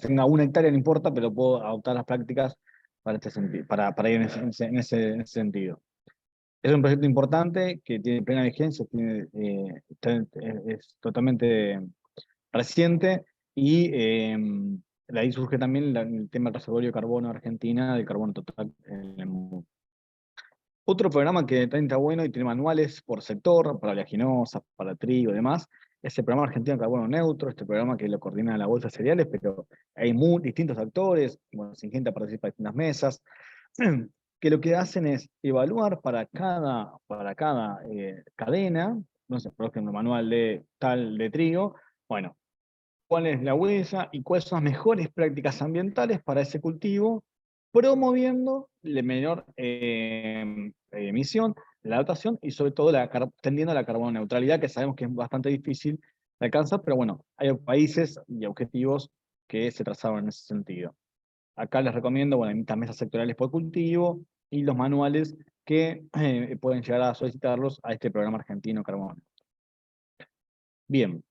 Speaker 3: tenga 1 hectárea, no importa, pero puedo adoptar las prácticas para este sentido, para ir en ese sentido. Es un proyecto importante que tiene plena vigencia, es totalmente reciente, y de ahí surge también el tema del reservorio de carbono de Argentina, del carbono total en el mundo. Otro programa que también está bueno y tiene manuales por sector, para oleaginosas, para trigo y demás, es el programa argentino de carbono neutro, este programa que lo coordina la Bolsa de Cereales, pero hay distintos actores, bueno, Syngenta participa en distintas mesas. que lo que hacen es evaluar para cada cadena, no sé, por ejemplo, manual de tal de trigo, bueno, cuál es la huella y cuáles son las mejores prácticas ambientales para ese cultivo, promoviendo la menor emisión, la adaptación y sobre todo tendiendo a la carbono neutralidad, que sabemos que es bastante difícil de alcanzar, pero bueno, hay países y objetivos que se trazaron en ese sentido. Acá les recomiendo, bueno, hay mesas sectoriales por cultivo y los manuales que pueden llegar a solicitarlos a este programa argentino Carbono. Bien.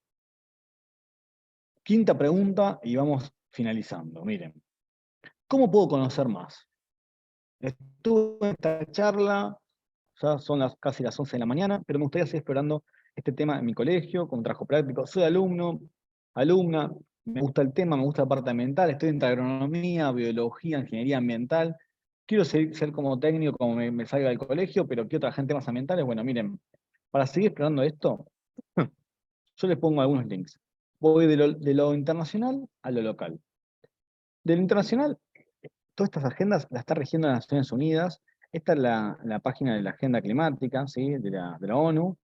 Speaker 3: Quinta pregunta y vamos finalizando. Miren, ¿cómo puedo conocer más? Estuve en esta charla, ya son casi las 11 de la mañana, pero me gustaría seguir explorando este tema en mi colegio, con trabajo práctico. Soy alumno, alumna, me gusta el tema, me gusta la parte ambiental, estoy entre agronomía, biología, ingeniería ambiental. Quiero ser como técnico, como me salga del colegio, pero quiero trabajar en temas ambientales. Bueno, miren, para seguir explorando esto, yo les pongo algunos links. Voy de lo internacional a lo local. De lo internacional, todas estas agendas las está rigiendo las Naciones Unidas. Esta es la página de la Agenda Climática, ¿sí? de la ONU,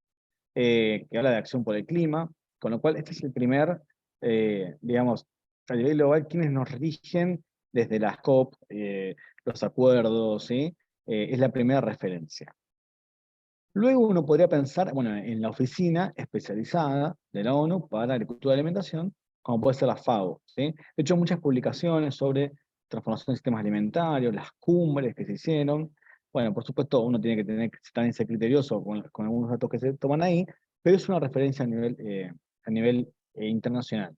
Speaker 3: que habla de acción por el clima, con lo cual este es el primer, digamos, a nivel global, quienes nos rigen desde las COP, los acuerdos, ¿sí? Es la primera referencia. Luego uno podría pensar, bueno, en la oficina especializada de la ONU para la agricultura y alimentación, como puede ser la FAO, ¿sí? De hecho, muchas publicaciones sobre transformación de sistemas alimentarios, las cumbres que se hicieron. Bueno, por supuesto, uno tiene que también ser criterioso con algunos datos que se toman ahí, pero es una referencia a nivel internacional.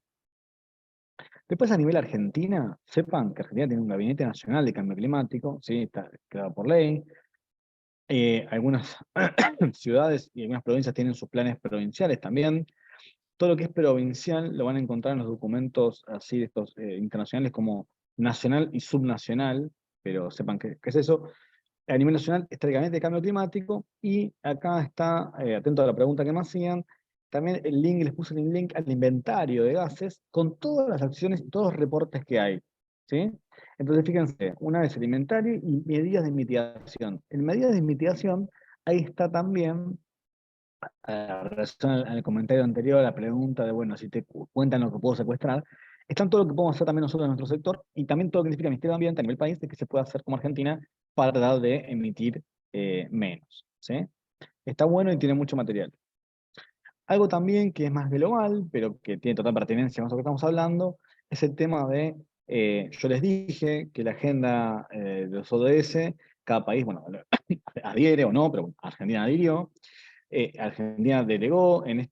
Speaker 3: Después, a nivel Argentina, sepan que Argentina tiene un gabinete nacional de cambio climático, ¿sí? Está creado por ley. Algunas ciudades y algunas provincias tienen sus planes provinciales también. Todo lo que es provincial lo van a encontrar en los documentos así de estos internacionales como nacional y subnacional, pero sepan qué es eso. A nivel nacional está el Gabinete de Cambio Climático y acá está, atento a la pregunta que me hacían, también el link, les puse el link al inventario de gases con todas las acciones y todos los reportes que hay, ¿sí? Entonces fíjense, una vez el inventario y medidas de mitigación. En medidas de mitigación, ahí está también, relación al comentario anterior, la pregunta de, bueno, si te cuentan lo que puedo secuestrar, están todo lo que podemos hacer también nosotros en nuestro sector y también todo lo que significa el Ministerio de Ambiente a nivel país de que se puede hacer como Argentina para tratar de emitir menos, ¿sí? Está bueno y tiene mucho material. Algo también que es más global, pero que tiene total pertinencia con lo que estamos hablando, es el tema de, yo les dije que la agenda de los ODS, cada país, bueno, adhiere o no, pero bueno, Argentina adhirió, Argentina delegó en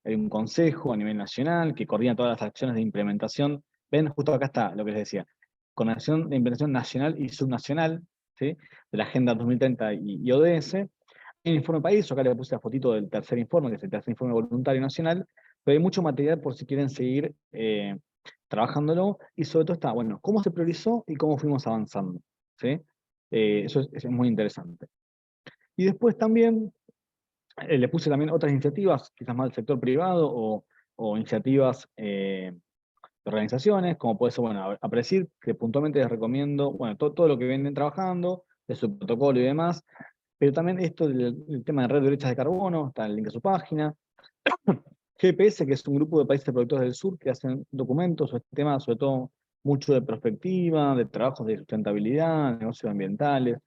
Speaker 3: hay un consejo a nivel nacional que coordina todas las acciones de implementación. Ven, justo acá está lo que les decía, coordinación de implementación nacional y subnacional, ¿sí? De la Agenda 2030 y ODS. El informe país, yo acá le puse la fotito del tercer informe, que es el tercer informe voluntario nacional, pero hay mucho material por si quieren seguir trabajándolo, y sobre todo está, bueno, cómo se priorizó y cómo fuimos avanzando, ¿sí? Eso es muy interesante. Y después también le puse también otras iniciativas, quizás más del sector privado o iniciativas de organizaciones, como puede ser, bueno, APRESID, que puntualmente les recomiendo, bueno, todo lo que vienen trabajando, de su protocolo y demás, pero también esto del tema de red de brechas de carbono, está en el link de su página. GPS, que es un grupo de países productores del sur que hacen documentos sobre este tema, sobre todo mucho de perspectiva, de trabajos de sustentabilidad, negocios ambientales.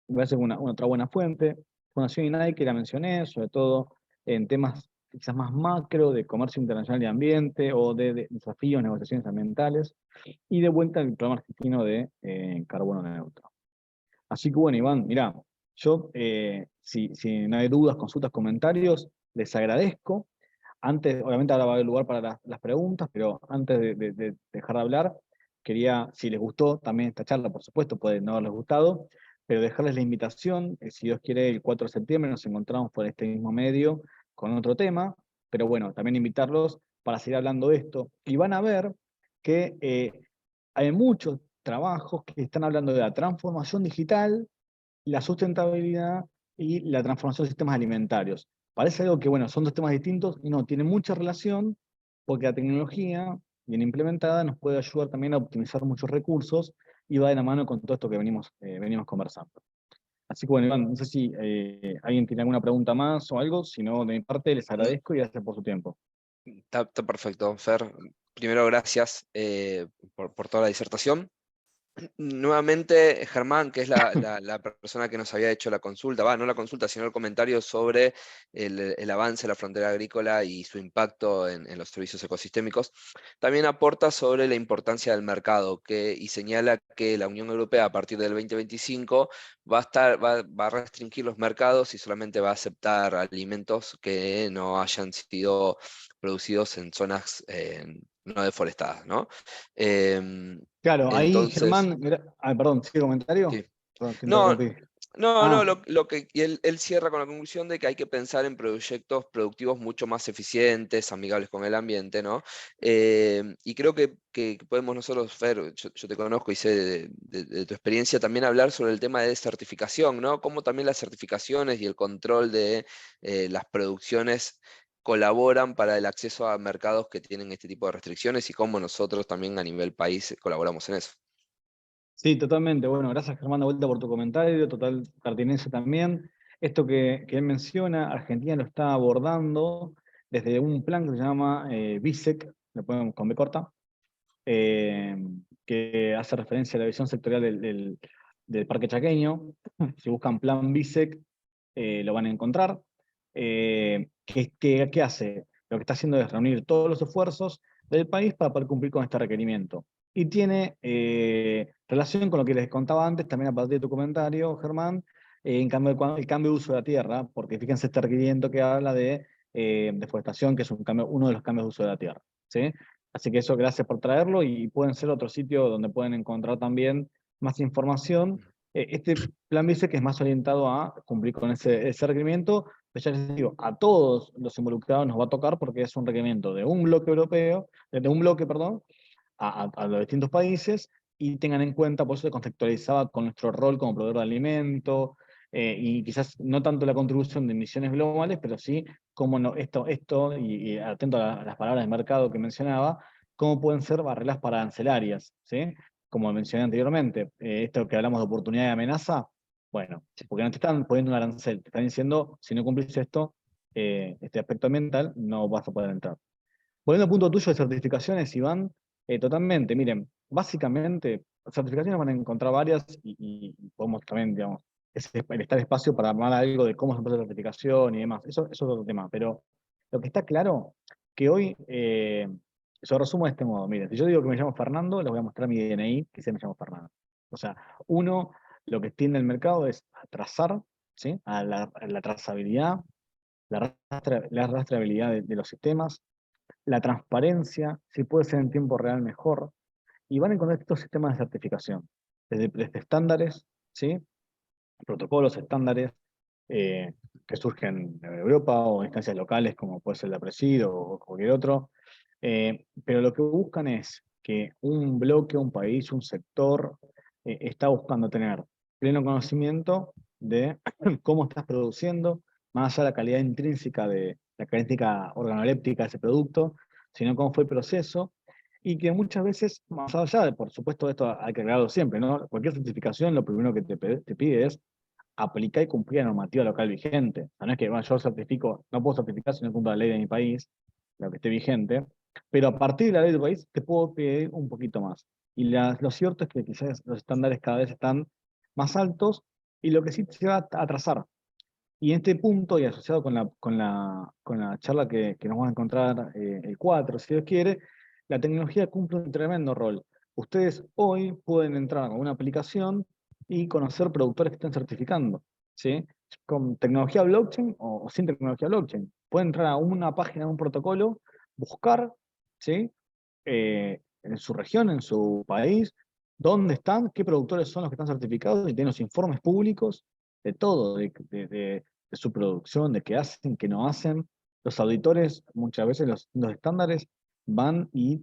Speaker 3: Me parece una otra buena fuente. Fundación INAI, que la mencioné, sobre todo en temas quizás más macro de comercio internacional y ambiente o de desafíos, negociaciones ambientales. Y de vuelta el programa argentino de carbono neutro. Así que bueno, Iván, mirá, yo, si no hay dudas, consultas, comentarios, les agradezco. Antes, obviamente ahora va a haber lugar para las preguntas, pero antes de dejar de hablar, quería, si les gustó también esta charla, por supuesto, puede no haberles gustado, pero dejarles la invitación, si Dios quiere, el 4 de septiembre nos encontramos por este mismo medio con otro tema, pero bueno, también invitarlos para seguir hablando de esto. Y van a ver que hay muchos trabajos que están hablando de la transformación digital, la sustentabilidad y la transformación de sistemas alimentarios. Parece algo que, bueno, son dos temas distintos y no, tienen mucha relación porque la tecnología bien implementada nos puede ayudar también a optimizar muchos recursos y va de la mano con todo esto que venimos conversando. Así que bueno, Iván, no sé si alguien tiene alguna pregunta más o algo, si no, de mi parte les agradezco y gracias por su tiempo.
Speaker 1: Está perfecto, Fer. Primero, gracias por toda la disertación. Nuevamente, Germán, que es la persona que nos había hecho la consulta, no la consulta, sino el comentario sobre el avance de la frontera agrícola y su impacto en los servicios ecosistémicos, también aporta sobre la importancia del mercado y señala que la Unión Europea a partir del 2025 va a restringir los mercados y solamente va a aceptar alimentos que no hayan sido producidos en zonas no deforestadas, ¿no?
Speaker 3: Claro, ahí
Speaker 1: Entonces,
Speaker 3: Germán, perdón, ¿sigue comentario?
Speaker 1: sí.
Speaker 3: Perdón, te
Speaker 1: No,
Speaker 3: interrumpí.
Speaker 1: no,
Speaker 3: Ah,
Speaker 1: y él cierra con la conclusión de que hay que pensar en proyectos productivos mucho más eficientes, amigables con el ambiente, ¿no? Y creo que podemos nosotros, Fer, yo te conozco y sé de tu experiencia, también hablar sobre el tema de certificación, ¿no? Cómo también las certificaciones y el control de las producciones colaboran para el acceso a mercados que tienen este tipo de restricciones y cómo nosotros también a nivel país colaboramos en eso.
Speaker 3: sí, totalmente. Bueno, gracias Germán de vuelta por tu comentario, total pertinencia también. Esto que él menciona, Argentina lo está abordando desde un plan que se llama BISEC, lo ponemos con B corta, eh, que hace referencia a la visión sectorial del Parque Chaqueño. Si buscan plan BISEC, lo van a encontrar. ¿Qué hace? Lo que está haciendo es reunir todos los esfuerzos del país para poder cumplir con este requerimiento. Y tiene relación con lo que les contaba antes, también a partir de tu comentario, Germán, el cambio de uso de la tierra, porque fíjense este requerimiento que habla de deforestación, que es uno de los cambios de uso de la tierra, ¿sí? Así que eso, gracias por traerlo y pueden ser otro sitio donde pueden encontrar también más información. Este plan dice que es más orientado a cumplir con ese requerimiento, pero ya les digo, a todos los involucrados nos va a tocar porque es un requerimiento de un bloque europeo, de un bloque, perdón, a los distintos países, y tengan en cuenta, por eso se contextualizaba con nuestro rol como proveedor de alimento, y quizás no tanto la contribución de emisiones globales, pero sí cómo no, y atento a las palabras de mercado que mencionaba, cómo pueden ser barreras arancelarias, ¿sí? Como mencioné anteriormente, esto que hablamos de oportunidad y amenaza, bueno, porque no te están poniendo un arancel, te están diciendo, si no cumplís esto, este aspecto ambiental, no vas a poder entrar. Volviendo al punto tuyo de certificaciones, Iván, totalmente, miren, básicamente, certificaciones van a encontrar varias y podemos también, digamos, estar espacio para armar algo de cómo se hace la certificación y demás. Eso es otro tema, pero lo que está claro, que hoy, yo resumo de este modo, miren, si yo digo que me llamo Fernando, les voy a mostrar mi DNI, que se me llamo Fernando. O sea, uno, lo que tiene el mercado es atrasar, ¿sí? A la trazabilidad, la rastreabilidad de los sistemas, la transparencia, si puede ser en tiempo real mejor, y van a encontrar estos sistemas de certificación, desde estándares, ¿sí? Protocolos, estándares, que surgen en Europa o en instancias locales como puede ser la Presidio o cualquier otro, pero lo que buscan es que un bloque, un país, un sector, está buscando tener pleno conocimiento de cómo estás produciendo, más allá de la calidad intrínseca de la característica organoléptica de ese producto, sino cómo fue el proceso, y que muchas veces, más allá de, por supuesto, esto hay que aclararlo siempre, ¿no? Cualquier certificación, lo primero que te pide es aplicar y cumplir la normativa local vigente. O sea, no es que bueno, yo certifico, no puedo certificar si no cumplo la ley de mi país, lo que esté vigente, pero a partir de la ley del país te puedo pedir un poquito más. Y lo cierto es que quizás los estándares cada vez están más altos y lo que sí se va a atrasar. Y en este punto, y asociado con la charla que nos vamos a encontrar el 4, si Dios quiere, la tecnología cumple un tremendo rol. Ustedes hoy pueden entrar a una aplicación y conocer productores que están certificando, ¿sí? Con tecnología blockchain o sin tecnología blockchain. Pueden entrar a una página, a un protocolo, buscar, ¿sí? En su región, en su país, dónde están, qué productores son los que están certificados y tienen los informes públicos de todo, de su producción, de qué hacen, qué no hacen. Los auditores, muchas veces los estándares, van y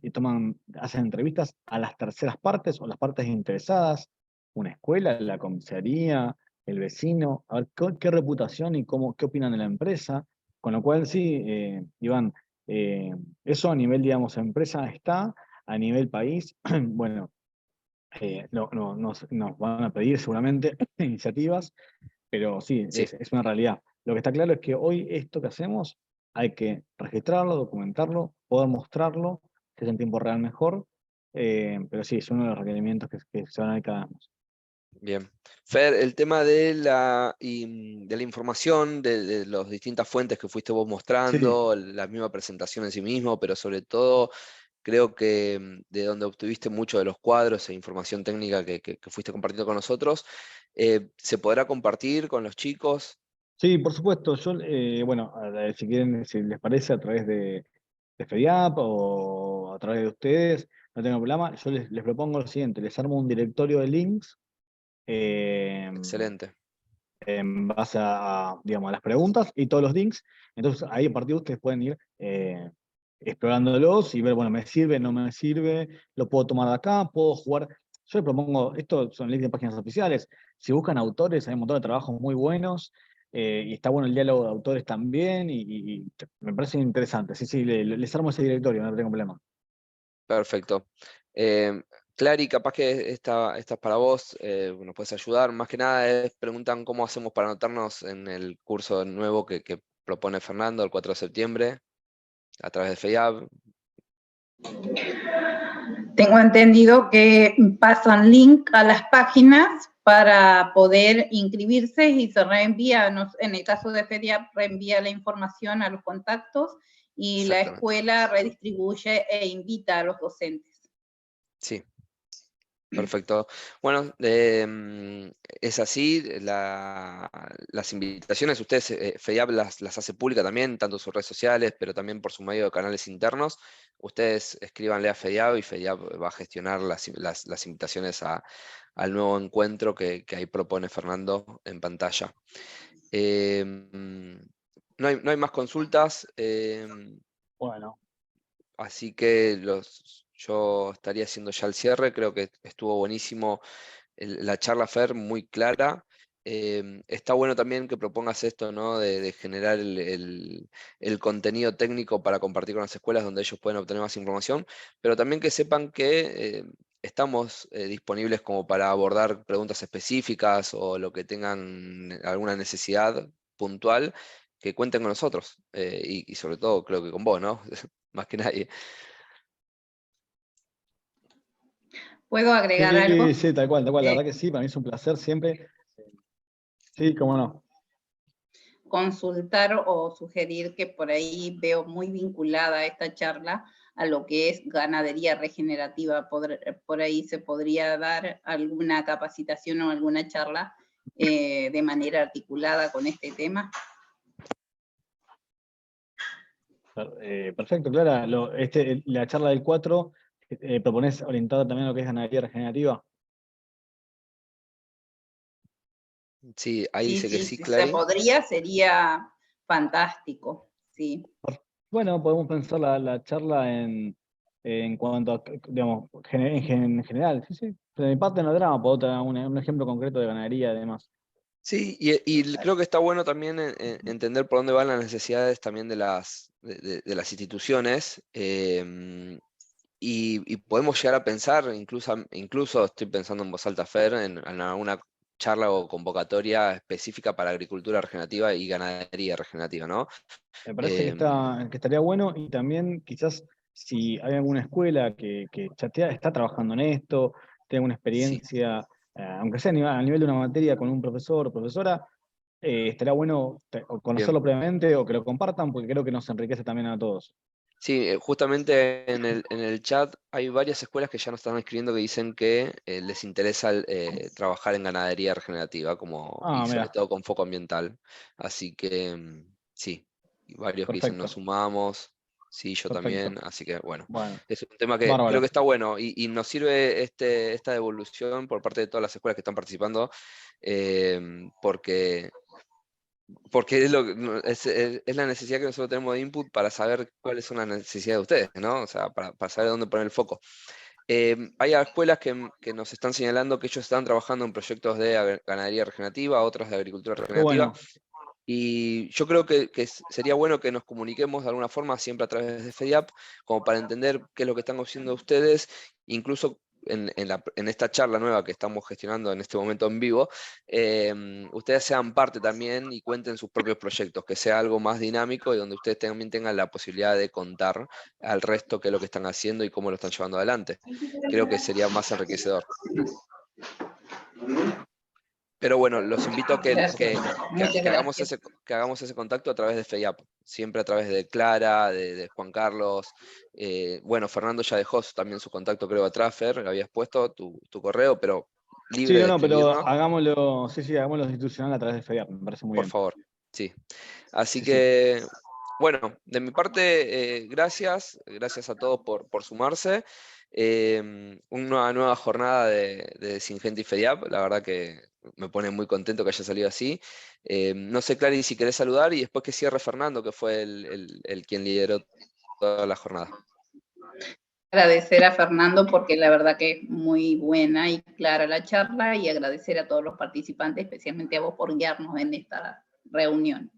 Speaker 3: hacen entrevistas a las terceras partes o las partes interesadas, una escuela, la comisaría, el vecino, a ver qué reputación y qué opinan de la empresa. Con lo cual, sí, Iván, eso a nivel, digamos, empresa está, a nivel país, bueno, nos van a pedir seguramente iniciativas, pero sí,
Speaker 1: Sí,
Speaker 3: es una realidad. Lo que está claro es que hoy esto que hacemos hay que registrarlo, documentarlo, poder mostrarlo, que es en tiempo real mejor, pero sí, es uno de los requerimientos que se van a ir cada vez más.
Speaker 1: bien. Fer, el tema de de la información, de las distintas fuentes que fuiste vos
Speaker 3: Sí,
Speaker 1: mostrando, la misma presentación en sí mismo, pero sobre todo creo que de donde obtuviste mucho de los cuadros e información técnica que fuiste compartiendo con nosotros, ¿se podrá compartir con los chicos?
Speaker 3: sí, por supuesto. Yo, bueno, si quieren, si les parece, a través de FEDIAP o a través de ustedes, no tengo problema. Yo les propongo lo siguiente, les armo un directorio de links eh,
Speaker 1: Excelente.
Speaker 3: en base digamos, a las preguntas y todos los links. Entonces ahí a partir de ustedes pueden ir explorándolos y ver, bueno, me sirve, no me sirve, lo puedo tomar de acá, puedo jugar. Yo les propongo, esto son links de páginas oficiales, si buscan autores, hay un montón de trabajos muy buenos, y está bueno el diálogo de autores también, y me parece interesante. Sí, sí, les armo ese directorio, no tengo problema.
Speaker 1: Perfecto. Clary, capaz que esta es para vos, nos puedes ayudar. Más que nada preguntan cómo hacemos para anotarnos en el curso nuevo que propone Fernando el 4 de septiembre a través de FEIAB.
Speaker 2: Tengo entendido que pasan link a las páginas para poder inscribirse y se reenvía, en el caso de FEDIAP, reenvía la información a los contactos y la
Speaker 1: Exactamente.
Speaker 2: escuela redistribuye e invita a los docentes.
Speaker 1: Sí, perfecto. Bueno, es así, las invitaciones, ustedes, FEIAB las hace públicas también, tanto en sus redes sociales, pero también por su medio de canales internos. Ustedes escríbanle a FEIAB y FEIAB va a gestionar las invitaciones al nuevo encuentro que ahí propone Fernando en pantalla. No hay más consultas.
Speaker 3: Bueno,
Speaker 1: Así que yo estaría haciendo ya el cierre, creo que estuvo buenísimo la charla, Fer, muy clara. Está bueno también que propongas esto, ¿no? De generar el contenido técnico para compartir con las escuelas donde ellos pueden obtener más información, pero también que sepan que estamos disponibles como para abordar preguntas específicas o lo que tengan alguna necesidad puntual, que cuenten con nosotros, y sobre todo creo que con vos, ¿no? Más que nadie.
Speaker 2: ¿Puedo agregar
Speaker 3: sí,
Speaker 2: algo?
Speaker 3: sí, tal cual, tal cual. La
Speaker 2: Eh,
Speaker 3: verdad que sí, para mí es un placer siempre. Sí, cómo no.
Speaker 2: Consultar o sugerir que por ahí veo muy vinculada esta charla a lo que es ganadería regenerativa. Por ahí se podría dar alguna capacitación o alguna charla de manera articulada con este tema.
Speaker 3: Perfecto, Clara. La charla del 4, proponés orientada también a lo que es ganadería regenerativa.
Speaker 1: Sí, ahí
Speaker 2: Sí,
Speaker 1: dice que
Speaker 2: sí,
Speaker 1: sí,
Speaker 2: si se
Speaker 1: Clary.
Speaker 2: podría, sería fantástico, sí.
Speaker 3: Bueno, podemos pensar la charla en cuanto a, digamos, en general. Sí, sí. De mi parte no drama, puedo dar un ejemplo concreto de ganadería, además.
Speaker 1: Sí, y creo que está bueno también entender por dónde van las necesidades también de las instituciones, y podemos llegar a pensar, incluso estoy pensando en voz alta, Fer, en alguna charla o convocatoria específica para agricultura regenerativa y ganadería regenerativa, ¿no?
Speaker 3: Me parece
Speaker 1: Em,
Speaker 3: que estaría bueno, y también quizás si hay alguna escuela que está trabajando en esto, tiene alguna
Speaker 1: sí,
Speaker 3: experiencia, aunque sea a nivel de una materia con un profesor o profesora, estaría bueno o
Speaker 1: bien.
Speaker 3: conocerlo previamente o que lo compartan, porque creo que nos enriquece también a todos.
Speaker 1: Sí, justamente en el chat hay varias escuelas que ya nos están escribiendo que dicen que les interesa trabajar en ganadería regenerativa y
Speaker 3: Ah,
Speaker 1: sobre
Speaker 3: mira,
Speaker 1: todo con foco ambiental. Así que sí, y varios que dicen nos
Speaker 3: perfecto,
Speaker 1: sumamos, sí, yo también.
Speaker 3: perfecto.
Speaker 1: Así que bueno,
Speaker 3: Bueno,
Speaker 1: es un tema que creo que
Speaker 3: bárbaro.
Speaker 1: está bueno y nos sirve esta devolución por parte de todas las escuelas que están participando, porque es la necesidad que nosotros tenemos de input para saber cuáles son las necesidades de ustedes, ¿no? O sea, para saber dónde poner el foco. Hay escuelas que nos están señalando que ellos están trabajando en proyectos de ganadería regenerativa, otros de agricultura
Speaker 3: Qué
Speaker 1: regenerativa,
Speaker 3: bueno,
Speaker 1: y yo creo que sería bueno que nos comuniquemos de alguna forma siempre a través de FEDIAP, como para entender qué es lo que están haciendo ustedes, incluso en esta charla nueva que estamos gestionando en este momento en vivo, ustedes sean parte también y cuenten sus propios proyectos, que sea algo más dinámico y donde ustedes también tengan la posibilidad de contar al resto qué es lo que están haciendo y cómo lo están llevando adelante. Creo que sería más enriquecedor. Pero bueno, los invito a que hagamos ese contacto a través de FEIAP, siempre a través de Clara, de Juan Carlos. Bueno, Fernando ya dejó también su contacto, creo, atrás, Fer, habías puesto tu correo, pero libre
Speaker 3: Sí,
Speaker 1: de
Speaker 3: no, pero
Speaker 1: escribirnos,
Speaker 3: hagámoslo, sí, hagámoslo institucional a través de FEIAP, me parece muy
Speaker 1: por
Speaker 3: bien.
Speaker 1: favor. Sí. Así
Speaker 3: Sí,
Speaker 1: que, bueno, de mi parte, gracias a todos por sumarse. Una nueva jornada de Singenta y FEIAP, la verdad que me pone muy contento que haya salido así. No sé, Clary, si querés saludar y después que cierre Fernando, que fue el quien lideró toda la jornada.
Speaker 2: Agradecer a Fernando porque la verdad que es muy buena y clara la charla, y agradecer a todos los participantes, especialmente a vos por guiarnos en esta reunión.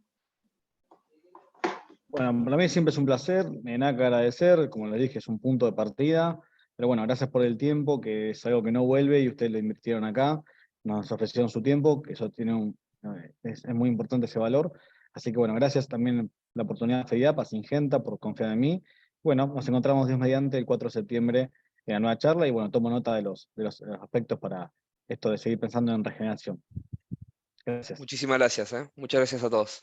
Speaker 3: Bueno, para mí siempre es un placer, nada que agradecer, como les dije, es un punto de partida, pero bueno, gracias por el tiempo, que es algo que no vuelve y ustedes lo invirtieron acá, nos ofrecieron su tiempo, que eso tiene es muy importante ese valor, así que bueno, gracias también la oportunidad de FEIAP, a Singenta, por confiar en mí. Bueno, nos encontramos Dios mediante el 4 de septiembre en la nueva charla y bueno, tomo nota de los aspectos para esto de seguir pensando en regeneración. Gracias.
Speaker 1: Muchísimas gracias, muchas gracias a todos.